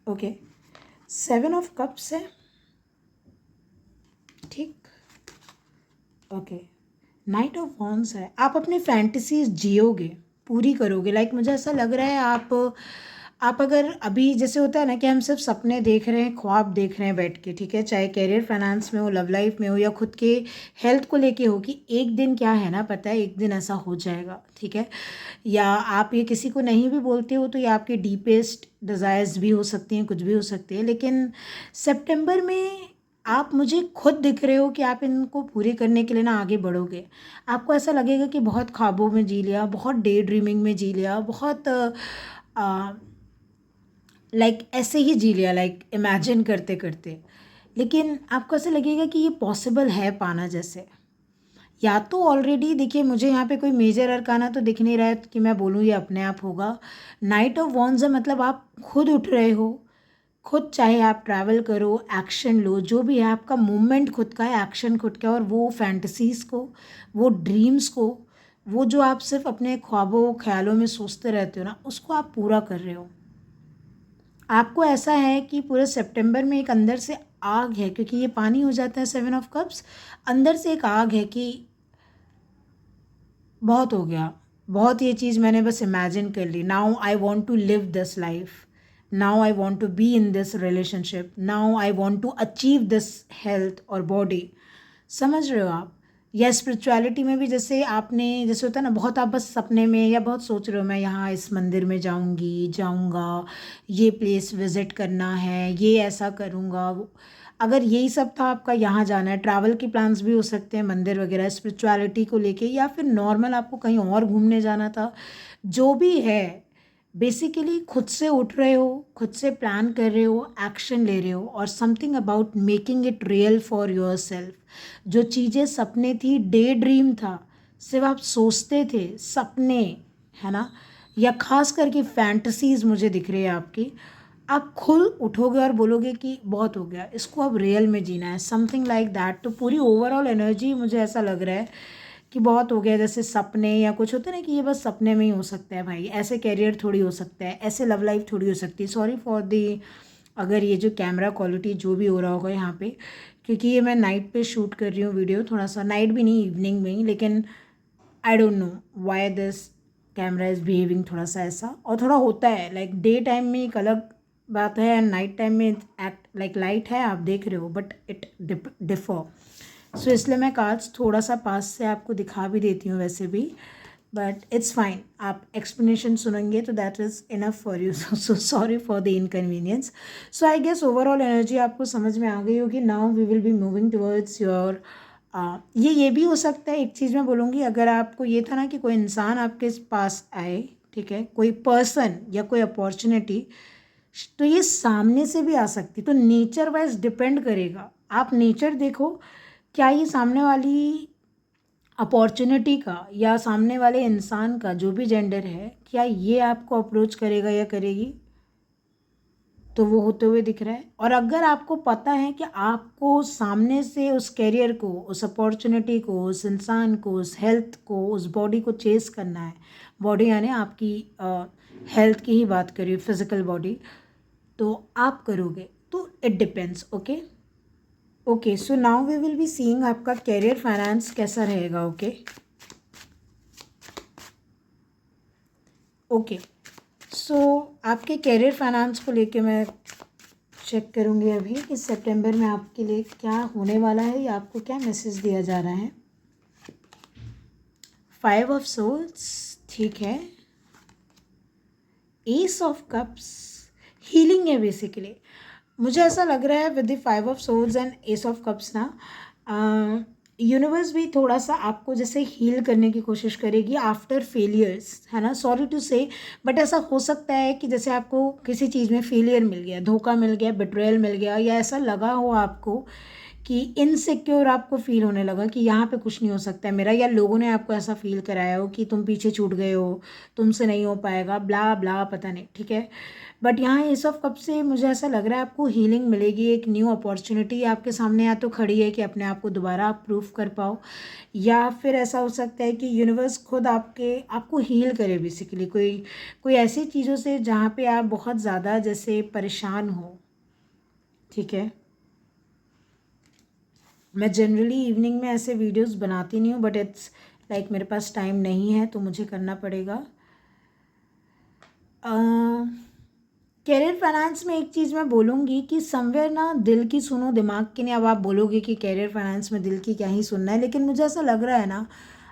ओके, 7 ऑफ कप्स है, ठीक। ओके, नाइट ऑफ वॉन्ड्स है। आप अपनी फैंटेसीज जियोगे, पूरी करोगे। लाइक मुझे ऐसा लग रहा है आप अगर अभी जैसे होता है ना कि हम सिर्फ सपने देख रहे हैं, ख्वाब देख रहे हैं बैठ के, ठीक है, चाहे करियर फाइनेंस में हो, लव लाइफ में हो, या खुद के हेल्थ को लेके हो कि एक दिन क्या है ना, पता है एक दिन ऐसा हो जाएगा, ठीक है। या आप ये किसी को नहीं भी बोलते हो तो ये आपके डीपेस्ट डिज़ायर्स भी हो सकती हैं, कुछ भी हो सकती है। लेकिन सितंबर में आप मुझे खुद दिख रहे हो कि आप इनको पूरे करने के लिए ना आगे बढ़ोगे। आपको ऐसा लगेगा कि बहुत ख्वाबों में जी लिया, बहुत डे ड्रीमिंग में जी लिया, बहुत लाइक ऐसे ही जी लिया, लाइक इमेजिन करते करते। लेकिन आपको ऐसा लगेगा कि ये पॉसिबल है पाना। जैसे या तो ऑलरेडी देखिए, मुझे यहाँ पे कोई मेजर अरकाना तो दिख नहीं रहा है कि मैं बोलूँ ये अपने आप होगा। नाइट ऑफ वॉन्ड्स है, मतलब आप खुद उठ रहे हो, खुद चाहे आप ट्रैवल करो, एक्शन लो, जो भी है आपका मूवमेंट खुद का है, एक्शन खुद का है। और वो फैंटसीज़ को, वो ड्रीम्स को, वो जो आप सिर्फ अपने ख्वाबों ख्यालों में सोचते रहते हो ना, उसको आप पूरा कर रहे हो। आपको ऐसा है कि पूरे सितंबर में एक अंदर से आग है, क्योंकि ये पानी हो जाता है 7 ऑफ कप्स। अंदर से एक आग है कि बहुत हो गया, बहुत ये चीज़ मैंने बस इमेजिन कर ली। Now I want to live this life, now I want to be in this relationship, now I want to achieve this health और बॉडी। समझ रहे हो आप? या स्पिरिचुअलिटी में भी जैसे आपने, जैसे होता है ना, बहुत आप बस सपने में या बहुत सोच रहे हो मैं यहाँ इस मंदिर में जाऊँगा, ये प्लेस विज़िट करना है, ये ऐसा करूँगा। अगर यही सब था आपका, यहाँ जाना है, ट्रैवल के प्लान्स भी हो सकते हैं, मंदिर वगैरह स्पिरिचुअलिटी को लेके, या फिर नॉर्मल आपको कहीं और घूमने जाना था, जो भी है, बेसिकली खुद से उठ रहे हो, खुद से प्लान कर रहे हो, एक्शन ले रहे हो, और something about making it real for your self. जो चीज़ें सपने थी, डे ड्रीम था, सिर्फ आप सोचते थे, सपने, है ना, या खास करके फैंटसीज मुझे दिख रही है आपकी, आप खुद उठोगे और बोलोगे कि बहुत हो गया, इसको अब रियल में जीना है, समथिंग लाइक दैट। तो पूरी ओवरऑल एनर्जी मुझे ऐसा लग रहा है कि बहुत हो गया। जैसे सपने या कुछ होते हैं ना कि ये बस सपने में ही हो सकता है भाई, ऐसे कैरियर थोड़ी हो सकता है, ऐसे लव लाइफ थोड़ी हो सकती है। सॉरी फॉर दी, अगर ये जो कैमरा क्वालिटी जो भी हो रहा होगा यहाँ पे, क्योंकि ये मैं नाइट पे शूट कर रही हूँ वीडियो, थोड़ा सा नाइट भी नहीं, इवनिंग में ही। लेकिन I don't know why this camera is behaving थोड़ा सा ऐसा, और थोड़ा होता है लाइक डे टाइम में एक अलग बात है, एंड नाइट टाइम में एक्ट लाइक लाइट है, आप देख रहे हो, बट इट डिफर। सो इसलिए मैं कार्ड्स थोड़ा सा पास से आपको दिखा भी देती हूँ वैसे भी, बट इट्स फाइन। आप एक्सप्लेनेशन सुनेंगे तो that is enough for you. So sorry for the inconvenience. So I guess overall energy आपको समझ में आ गई होगी। Now we will be moving towards your, ये भी हो सकता है, एक चीज़ मैं बोलूँगी, अगर आपको ये था ना कि कोई इंसान आपके पास आए, ठीक है, कोई पर्सन या कोई अपॉर्चुनिटी, तो ये सामने से भी आ सकती, तो नेचर वाइज डिपेंड करेगा। आप नेचर देखो, क्या ये सामने वाली अपॉर्चुनिटी का या सामने वाले इंसान का, जो भी जेंडर है, क्या ये आपको अप्रोच करेगा या करेगी, तो वो होते हुए दिख रहा है। और अगर आपको पता है कि आपको सामने से उस कैरियर को, उस अपॉर्चुनिटी को, उस इंसान को, उस हेल्थ को, उस बॉडी को चेस करना है, बॉडी यानी आपकी हेल्थ की ही बात करिए, फिजिकल बॉडी, तो आप करोगे। तो it depends. Okay okay, so now we will be seeing आपका कैरियर फाइनेंस कैसा रहेगा। ओके ओके, सो आपके कैरियर फाइनेंस को लेके मैं चेक करूँगी अभी कि सितंबर में आपके लिए क्या होने वाला है, या आपको क्या मैसेज दिया जा रहा है। 5 ऑफ सोल्स, ठीक है, एस ऑफ कप्स, हीलिंग है बेसिकली। मुझे ऐसा लग रहा है with the 5 of swords and ace of cups ना, यूनिवर्स भी थोड़ा सा आपको जैसे हील करने की कोशिश करेगी आफ्टर फेलियर्स, है ना। सॉरी टू से, बट ऐसा हो सकता है कि जैसे आपको किसी चीज़ में फेलियर मिल गया, धोखा मिल गया, बिट्रेयल मिल गया, या ऐसा लगा हो आपको कि इनसिक्योर आपको फील होने लगा कि यहाँ पे कुछ नहीं हो सकता है मेरा, या लोगों ने आपको ऐसा फील कराया हो कि तुम पीछे छूट गए हो, तुमसे नहीं हो पाएगा, ब्ला ब्ला, पता नहीं, ठीक है। बट यहाँ एस ऑफ कप से मुझे ऐसा लग रहा है आपको हीलिंग मिलेगी, एक न्यू अपॉर्चुनिटी आपके सामने या तो खड़ी है कि अपने आप को दोबारा आप प्रूव कर पाओ, या फिर ऐसा हो सकता है कि यूनिवर्स खुद आपको हील करे बेसिकली कोई कोई ऐसी चीज़ों से जहाँ पे आप बहुत ज़्यादा जैसे परेशान हो, ठीक है। मैं जनरली इवनिंग में ऐसे वीडियोस बनाती नहीं हूँ, बट इट्स लाइक मेरे पास टाइम नहीं है तो मुझे करना पड़ेगा। कैरियर फाइनेंस में एक चीज़ मैं बोलूँगी कि समवेयर ना दिल की सुनो, दिमाग की नहीं। अब आप बोलोगे कि कैरियर फाइनेंस में दिल की क्या ही सुनना है, लेकिन मुझे ऐसा लग रहा है ना,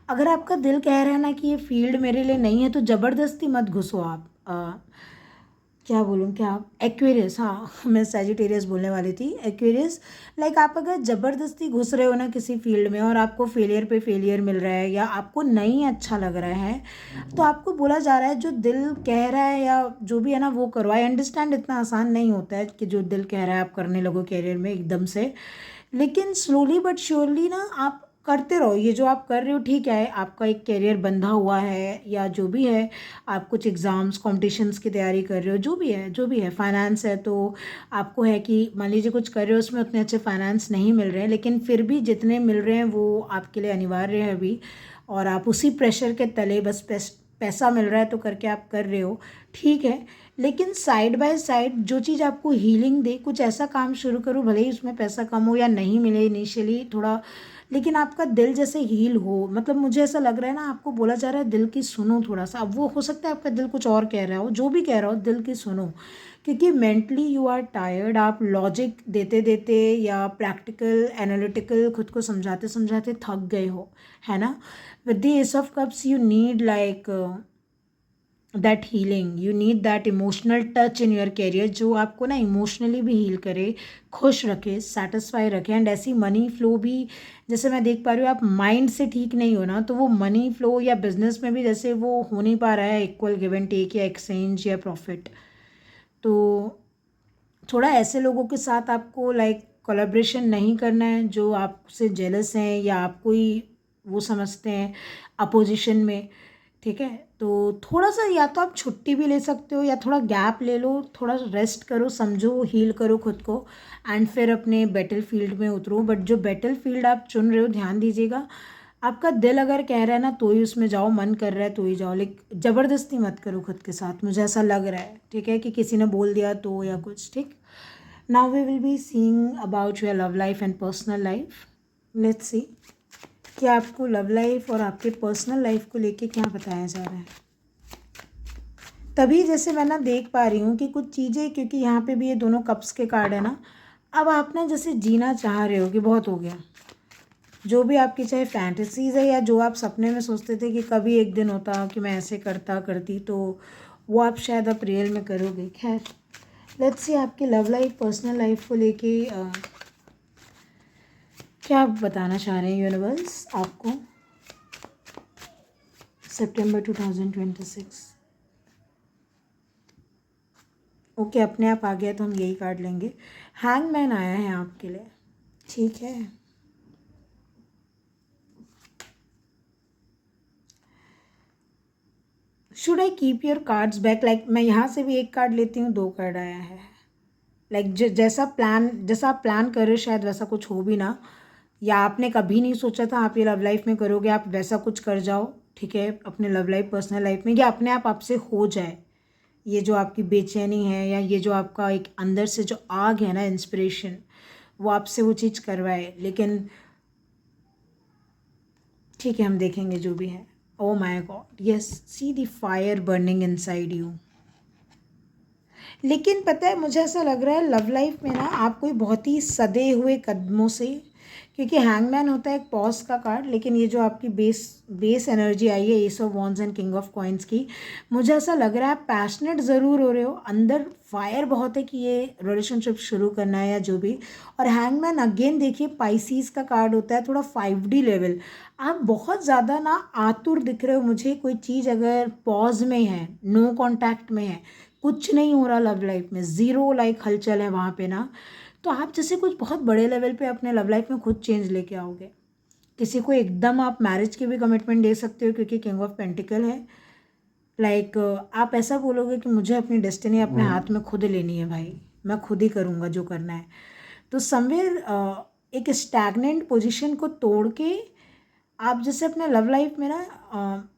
अगर आपका दिल कह रहा है ना कि ये फील्ड मेरे लिए नहीं है, तो ज़बरदस्ती मत घुसो आप। क्या बोलूँ, क्या एक्वेरियस, हाँ मैं सैजिटेरियस बोलने वाली थी, एक्वेरियस। लाइक आप अगर ज़बरदस्ती घुस रहे हो ना किसी फील्ड में और आपको फेलियर पे फेलियर मिल रहा है या आपको नहीं अच्छा लग रहा है, तो आपको बोला जा रहा है जो दिल कह रहा है या जो भी है ना वो करो। आई अंडरस्टैंड इतना आसान नहीं होता है कि जो दिल कह रहा है आप करने लगो कैरियर में एकदम से, लेकिन स्लोली बट श्योरली ना आप करते रहो। ये जो आप कर रहे हो ठीक है, आपका एक कैरियर बंधा हुआ है या जो भी है, आप कुछ एग्ज़ाम्स कॉम्पिटिशन्स की तैयारी कर रहे हो, जो भी है फाइनेंस है तो आपको है कि मान लीजिए कुछ कर रहे हो उसमें उतने अच्छे फाइनेंस नहीं मिल रहे हैं, लेकिन फिर भी जितने मिल रहे हैं वो आपके लिए अनिवार्य है अभी, और आप उसी प्रेशर के तले बस पैसा मिल रहा है तो करके आप कर रहे हो, ठीक है। लेकिन साइड बाय साइड जो चीज़ आपको हीलिंग दे, कुछ ऐसा काम शुरू करो, भले ही उसमें पैसा कम हो या नहीं मिले इनिशियली थोड़ा, लेकिन आपका दिल जैसे हील हो। मतलब मुझे ऐसा लग रहा है ना, आपको बोला जा रहा है दिल की सुनो थोड़ा सा। अब वो हो सकता है आपका दिल कुछ और कह रहा हो, जो भी कह रहा हो दिल की सुनो, क्योंकि मेंटली यू आर टायर्ड। आप लॉजिक देते देते या प्रैक्टिकल एनालिटिकल खुद को समझाते समझाते थक गए हो, है ना। With the ace of cups you need like that healing, you need that emotional touch in your career, जो आपको ना इमोशनली भी हील करे, खुश रखे, सेटिस्फाई रखे। एंड ऐसी मनी फ्लो भी, जैसे मैं देख पा रही हूँ आप माइंड से ठीक नहीं हो ना, तो वो मनी फ्लो या बिजनेस में भी जैसे वो हो नहीं पा रहा है इक्वल गिव एंड टेक या एक्सचेंज या प्रॉफिट, तो थोड़ा ऐसे लोगों के साथ आपको लाइक कोलैबोरेशन नहीं करना है जो आपसे जेलस हैं या आपको ही वो समझते हैं अपोजिशन में, ठीक है। तो थोड़ा सा या तो आप छुट्टी भी ले सकते हो या थोड़ा गैप ले लो, थोड़ा रेस्ट करो, समझो, हील करो खुद को, एंड फिर अपने बैटल फील्ड में उतरो। बट जो बैटल फील्ड आप चुन रहे हो ध्यान दीजिएगा, आपका दिल अगर कह रहा है ना तो ही उसमें जाओ, मन कर रहा है तो ही जाओ, लेकिन ज़बरदस्ती मत करो खुद के साथ, मुझे ऐसा लग रहा है, ठीक है, कि किसी ने बोल दिया तो या कुछ, ठीक। Now we will be seeing about your love life and personal life. Let's see कि आपको लव लाइफ और आपके पर्सनल लाइफ को लेके क्या बताया जा रहा है। तभी जैसे मैं ना देख पा रही हूँ कि कुछ चीज़ें, क्योंकि यहाँ पे भी ये दोनों कप्स के कार्ड है ना, अब आप ना जैसे जीना चाह रहे हो कि बहुत हो गया, जो भी आपकी चाहे फैंटेसीज़ है या जो आप सपने में सोचते थे कि कभी एक दिन होता कि मैं ऐसे करता करती, तो वो आप शायद आप रियल में करोगे। खैर लेट्स सी आपकी लव लाइफ पर्सनल लाइफ को लेके क्या आप बताना चाह रहे हैं यूनिवर्स आपको सितंबर 2026। ओके, अपने आप आ गया तो हम यही कार्ड लेंगे। हैंगमैन आया है आपके लिए, ठीक है। Should I keep your cards back, like मैं यहाँ से भी एक कार्ड लेती हूँ, दो कार्ड आया है। लाइक जैसा आप प्लान कर रहे हो शायद वैसा कुछ हो भी ना, या आपने कभी नहीं सोचा था आप ये लव लाइफ में करोगे, आप वैसा कुछ कर जाओ, ठीक है, अपने लव लाइफ पर्सनल लाइफ में, या अपने आप आपसे हो जाए। ये जो आपकी बेचैनी है या ये जो आपका एक अंदर से जो आग है ना, इंस्पिरेशन, वो आपसे वो चीज़ करवाए। लेकिन ठीक है, हम देखेंगे जो भी है। Oh my God, yes, see the fire burning inside you. लेकिन पता है मुझे ऐसा लग रहा है लव लाइफ में ना आप कोई बहुत ही सदे हुए कदमों से, क्योंकि हैंगमैन होता है एक पॉज का कार्ड, लेकिन ये जो आपकी बेस एनर्जी आई है ace of wands and king of coins की, मुझे ऐसा लग रहा है आप पैशनेट ज़रूर हो रहे हो, अंदर फायर बहुत है कि ये रिलेशनशिप शुरू करना है या जो भी। और हैंगमैन अगेन देखिए पाइसीज का कार्ड होता है, थोड़ा 5D लेवल। आप बहुत ज़्यादा ना आतुर दिख रहे हो मुझे, कोई चीज़ अगर पॉज में है, नो कॉन्टैक्ट में है, कुछ नहीं हो रहा लव लाइफ में, ज़ीरो लाइक हलचल है वहाँ पे ना, तो आप जैसे कुछ बहुत बड़े लेवल पे अपने लव लाइफ में खुद चेंज लेके आओगे। किसी को एकदम आप मैरिज की भी कमिटमेंट दे सकते हो क्योंकि किंग ऑफ पेंटिकल है। लाइक आप ऐसा बोलोगे कि मुझे अपनी डेस्टिनी अपने हाथ में खुद लेनी है भाई, मैं खुद ही करूँगा जो करना है। तो समवेयर एक स्टैगनेंट पोजीशन को तोड़ के आप जैसे अपने लव लाइफ में ना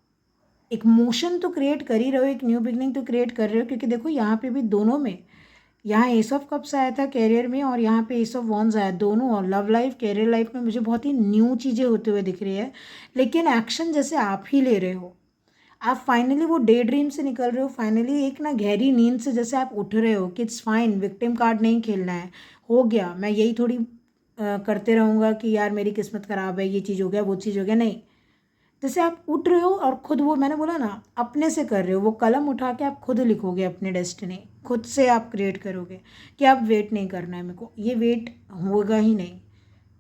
एक मोशन तो क्रिएट कर ही रहे हो, एक न्यू बिगनिंग तो क्रिएट कर रहे हो। क्योंकि देखो यहाँ पे भी दोनों में, यहाँ एस ऑफ कप्स आया था कैरियर में और यहाँ पे एस ऑफ वॉन्ड्स आया, दोनों और लव लाइफ कैरियर लाइफ में मुझे बहुत ही न्यू चीज़ें होते हुए दिख रही है। लेकिन एक्शन जैसे आप ही ले रहे हो, आप फाइनली वो डे ड्रीम से निकल रहे हो, फाइनली एक ना गहरी नींद से जैसे आप उठ रहे हो कि इट्स फाइन, विक्टिम कार्ड नहीं खेलना है, हो गया, मैं यही थोड़ी करते रहूँगा कि यार मेरी किस्मत ख़राब है, ये चीज़ हो गया, वो चीज़ हो गया, नहीं। जैसे आप उठ रहे हो और खुद, वो मैंने बोला ना, अपने से कर रहे हो, वो कलम उठा के आप खुद लिखोगे अपनी डेस्टिनी, खुद से आप क्रिएट करोगे कि अब वेट नहीं करना है मेरे को, ये वेट होगा ही नहीं,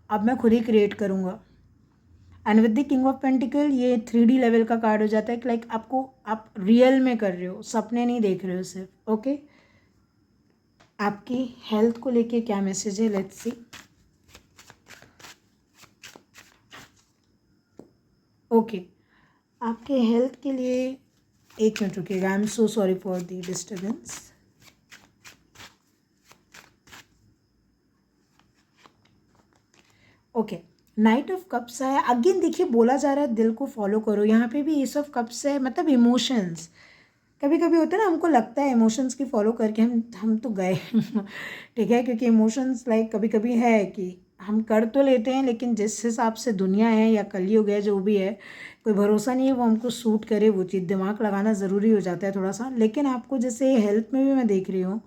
अब मैं खुद ही क्रिएट करूँगा। And with the king of pentacle ये 3D लेवल का कार्ड हो जाता है कि लाइक आपको, आप रियल में कर रहे हो, सपने नहीं देख रहे हो सिर्फ। ओके, आपकी हेल्थ को लेके क्या मैसेज है, लेट्स सी। ओके, आपके हेल्थ के लिए, एक मिनट रुकिएगा, I am so sorry for the disturbance. Okay, night of cups है अगेन। देखिए बोला जा रहा है दिल को फॉलो करो, यहाँ पे भी एस ऑफ कप्स है, मतलब इमोशंस। कभी कभी होता है ना, हमको लगता है इमोशंस की फॉलो करके हम तो गए ठीक है, क्योंकि इमोशंस लाइक कभी कभी है कि हम कर तो लेते हैं, लेकिन जिस हिसाब से दुनिया है या कलयुग है, जो भी है, कोई भरोसा नहीं है वो हमको सूट करे, वो चीज़ दिमाग लगाना ज़रूरी हो जाता है थोड़ा सा। लेकिन आपको जैसे हेल्थ में भी मैं देख रही हूँ,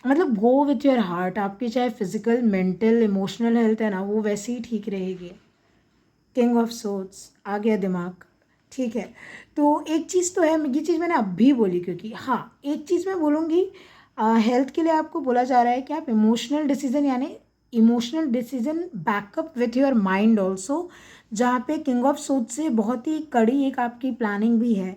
मतलब गो विथ योर हार्ट, आपकी चाहे फिजिकल, मेंटल, इमोशनल हेल्थ है ना, वो वैसे ही ठीक रहेगी। किंग ऑफ सोर्ड्स आ गया दिमाग, ठीक है। तो एक चीज़ तो है, ये चीज़ मैंने अभी बोली, क्योंकि हाँ एक चीज़ मैं बोलूँगी, हेल्थ के लिए आपको बोला जा रहा है कि आप इमोशनल डिसीजन, यानी emotional decision backup with your mind also, जहाँ पे किंग ऑफ सोर्ड्स से बहुत ही कड़ी एक आपकी प्लानिंग भी है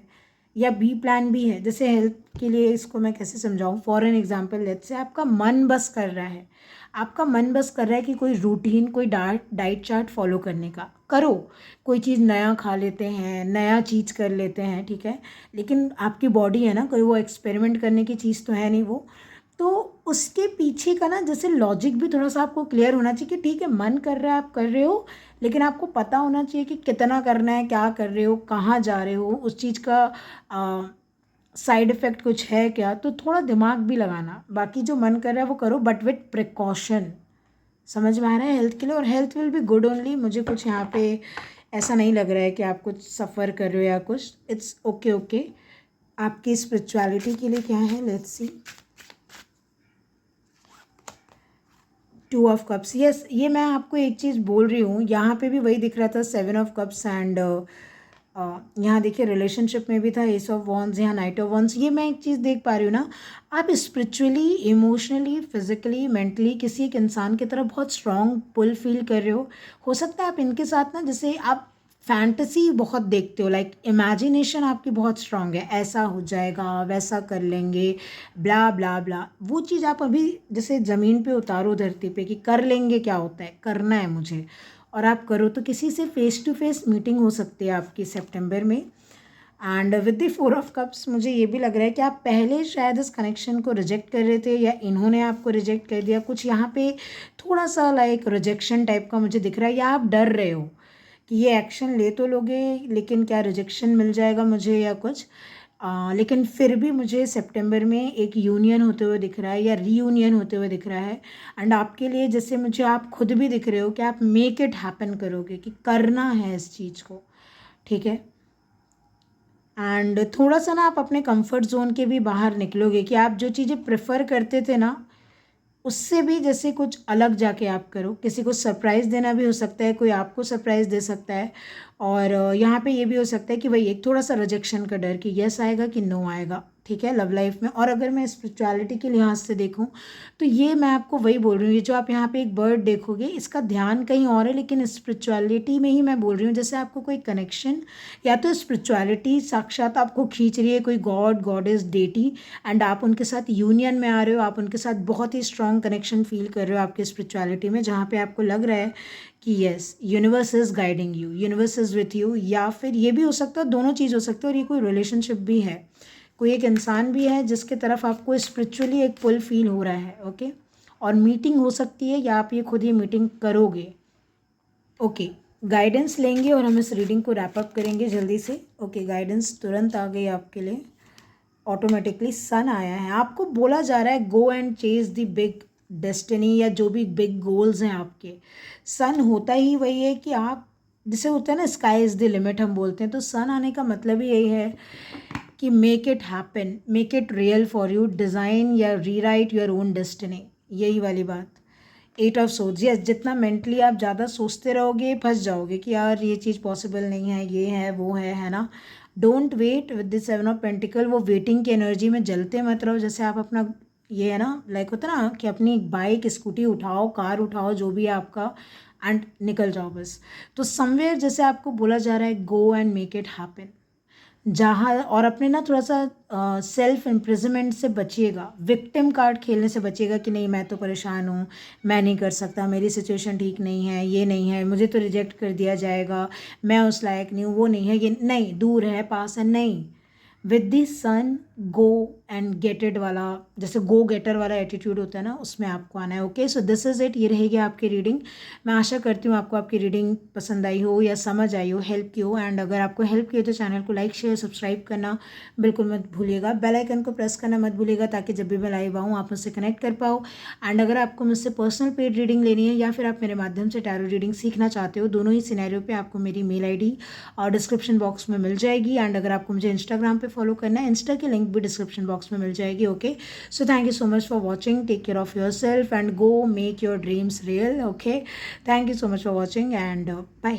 या बी प्लान भी है। जैसे हेल्थ के लिए इसको मैं कैसे समझाऊँ, for an example, let's say आपका मन बस कर रहा है, आपका मन बस कर रहा है कि कोई रूटीन, कोई डाइट चार्ट फॉलो करने का, करो, कोई चीज़ नया खा लेते हैं, नया चीज़ कर लेते हैं, ठीक है। लेकिन आपकी बॉडी है ना, कोई वो एक्सपेरिमेंट करने की चीज़ तो है नहीं वो। तो उसके पीछे का ना जैसे लॉजिक भी थोड़ा सा आपको क्लियर होना चाहिए कि ठीक है, मन कर रहा है, आप कर रहे हो, लेकिन आपको पता होना चाहिए कि कितना करना है, क्या कर रहे हो, कहाँ जा रहे हो, उस चीज़ का साइड इफ़ेक्ट कुछ है क्या, तो थोड़ा दिमाग भी लगाना। बाकी जो मन कर रहा है वो करो, बट विथ प्रिकॉशन। समझ में आ रहा है हेल्थ के लिए, और health will be good only. मुझे कुछ यहाँ पे ऐसा नहीं लग रहा है कि आप कुछ सफ़र कर रहे हो या कुछ, इट्स ओके ओके। आपकी स्पिरिचुअलिटी के लिए क्या है, let's C. 2 of cups, yes, ये मैं आपको एक चीज़ बोल रही हूँ, यहाँ पे भी वही दिख रहा था, 7 ऑफ कप्स एंड यहाँ देखिए रिलेशनशिप में भी था एस ऑफ वॉन्ड्स, यहाँ नाइट ऑफ वॉन्ड्स। ये मैं एक चीज़ देख पा रही हूँ ना, आप स्पिरिचुअली, इमोशनली, फिजिकली, मेंटली किसी एक इंसान की तरफ बहुत स्ट्रॉन्ग पुल फील कर रहे हो सकता है आप इनके साथ ना, जैसे आप फैंटेसी बहुत देखते हो, लाइक इमेजिनेशन आपकी बहुत स्ट्रांग है, ऐसा हो जाएगा, वैसा कर लेंगे, ब्ला ब्ला ब्ला, वो चीज़ आप अभी जैसे ज़मीन पे उतारो, धरती पे, कि कर लेंगे, क्या होता है, करना है मुझे, और आप करो। तो किसी से फेस टू फेस मीटिंग हो सकती है आपकी सितंबर में। And with the 4 of cups मुझे ये भी लग रहा है कि आप पहले शायद इस कनेक्शन को रिजेक्ट कर रहे थे, या इन्होंने आपको रिजेक्ट कर दिया, कुछ यहाँ पे थोड़ा सा लाइक रिजेक्शन टाइप का मुझे दिख रहा है, या आप डर रहे हो कि ये एक्शन ले तो लोगे, लेकिन क्या रिजेक्शन मिल जाएगा मुझे या कुछ। लेकिन फिर भी मुझे सितंबर में एक यूनियन होते हुए दिख रहा है, या रीयूनियन होते हुए दिख रहा है। एंड आपके लिए जैसे मुझे आप खुद भी दिख रहे हो कि आप मेक इट हैपन करोगे, कि करना है इस चीज़ को, ठीक है। एंड थोड़ा सा ना आप अपने कंफर्ट जोन के भी बाहर निकलोगे, कि आप जो चीज़ें प्रेफर करते थे ना, उससे भी जैसे कुछ अलग जाके आप करो। किसी को सरप्राइज़ देना भी हो सकता है, कोई आपको सरप्राइज़ दे सकता है। और यहाँ पे ये भी हो सकता है कि भाई एक थोड़ा सा रिजेक्शन का डर, कि यस आएगा कि नो आएगा, ठीक है, लव लाइफ में। और अगर मैं स्पिरिचुअलिटी के लिहाज से देखूं तो ये मैं आपको वही बोल रही हूँ, ये जो आप यहाँ पे एक बर्ड देखोगे इसका ध्यान कहीं और है, लेकिन स्पिरिचुअलिटी में ही मैं बोल रही हूँ। जैसे आपको कोई कनेक्शन या तो स्पिरिचुअलिटी साक्षात आपको खींच रही है, कोई गॉड गॉडेस डेटी, एंड आप उनके साथ यूनियन में आ रहे हो, आप उनके साथ बहुत ही स्ट्रॉन्ग कनेक्शन फील कर रहे हो आपकी स्पिरिचुअलिटी में, जहाँ पे आपको लग रहा है कि yes universe is guiding you, universe is with you. या फिर ये भी हो सकता है, दोनों चीज़ हो सकती है, और ये कोई रिलेशनशिप भी है, कोई एक इंसान भी है जिसके तरफ आपको स्पिरिचुअली एक पुल फील हो रहा है। ओके, और मीटिंग हो सकती है या आप ये खुद ही मीटिंग करोगे। ओके, गाइडेंस लेंगे और हम इस रीडिंग को रैप अप करेंगे जल्दी से। ओके, गाइडेंस तुरंत आ गई आपके लिए, ऑटोमेटिकली सन आया है। आपको बोला जा रहा है go and chase the big destiny, या जो भी बिग गोल्स हैं आपके। सन होता ही वही है कि आप, जिसे होता है ना स्काई इज़ द लिमिट हम बोलते हैं, तो सन आने का मतलब ही यही है कि make it happen, make it real for you, design या रीराइट योर ओन डेस्टिनी, यही वाली बात। 8 ऑफ सोर्ड्स, यस, जितना मेंटली आप ज़्यादा सोचते रहोगे फंस जाओगे कि यार ये चीज़ पॉसिबल नहीं है, ये है वो है ना। Don't wait with the 7 of pentacle, वो वेटिंग की एनर्जी में जलते मत रहो। जैसे आप अपना, ये है ना, लाइक होता है ना कि अपनी बाइक स्कूटी उठाओ, कार उठाओ, जो भी है आपका, एंड निकल जाओ बस। तो समवेयर जैसे आपको बोला जा रहा है go and make it happen, जहाँ, और अपने ना थोड़ा सा सेल्फ इम्प्रिजमेंट से बचिएगा, विक्टिम कार्ड खेलने से बचिएगा कि नहीं मैं तो परेशान हूँ, मैं नहीं कर सकता, मेरी सिचुएशन ठीक नहीं है, ये नहीं है, मुझे तो रिजेक्ट कर दिया जाएगा, मैं उस लायक नहीं हूँ, वो नहीं है, ये नहीं, दूर है, पास है, नहीं। With the sun go and get it वाला, जैसे गो गेटर वाला एटीट्यूड होता है ना, उसमें आपको आना है। Okay, so this is it, ये रहेगी आपकी रीडिंग। मैं आशा करती हूँ आपको आपकी रीडिंग पसंद आई हो या समझ आई हो, हेल्प की हो। एंड अगर आपको हेल्प की हो तो चैनल को लाइक शेयर सब्सक्राइब करना बिल्कुल मत भूलिएगा, बेल आइकन को प्रेस करना मत भूलिएगा, ताकि जब भी मैं लाइव आऊँ आप मुझसे कनेक्ट कर पाओ। एंड अगर आपको मुझसे पर्सनल पेड रीडिंग लेनी है या फिर आप मेरे माध्यम से टैरो रीडिंग सीखना चाहते हो, दोनों ही सिनेरियो पे आपको मेरी मेल ID और डिस्क्रिप्शन बॉक्स में मिल जाएगी। एंड अगर आपको मुझे इंस्टाग्राम पे फॉलो करना है, इंस्टा की लिंक भी डिस्क्रिप्शन बॉक्स में मिल जाएगी। Okay, so thank you so much for watching, take care of yourself and go make your dreams real. Okay, thank you so much for watching and bye.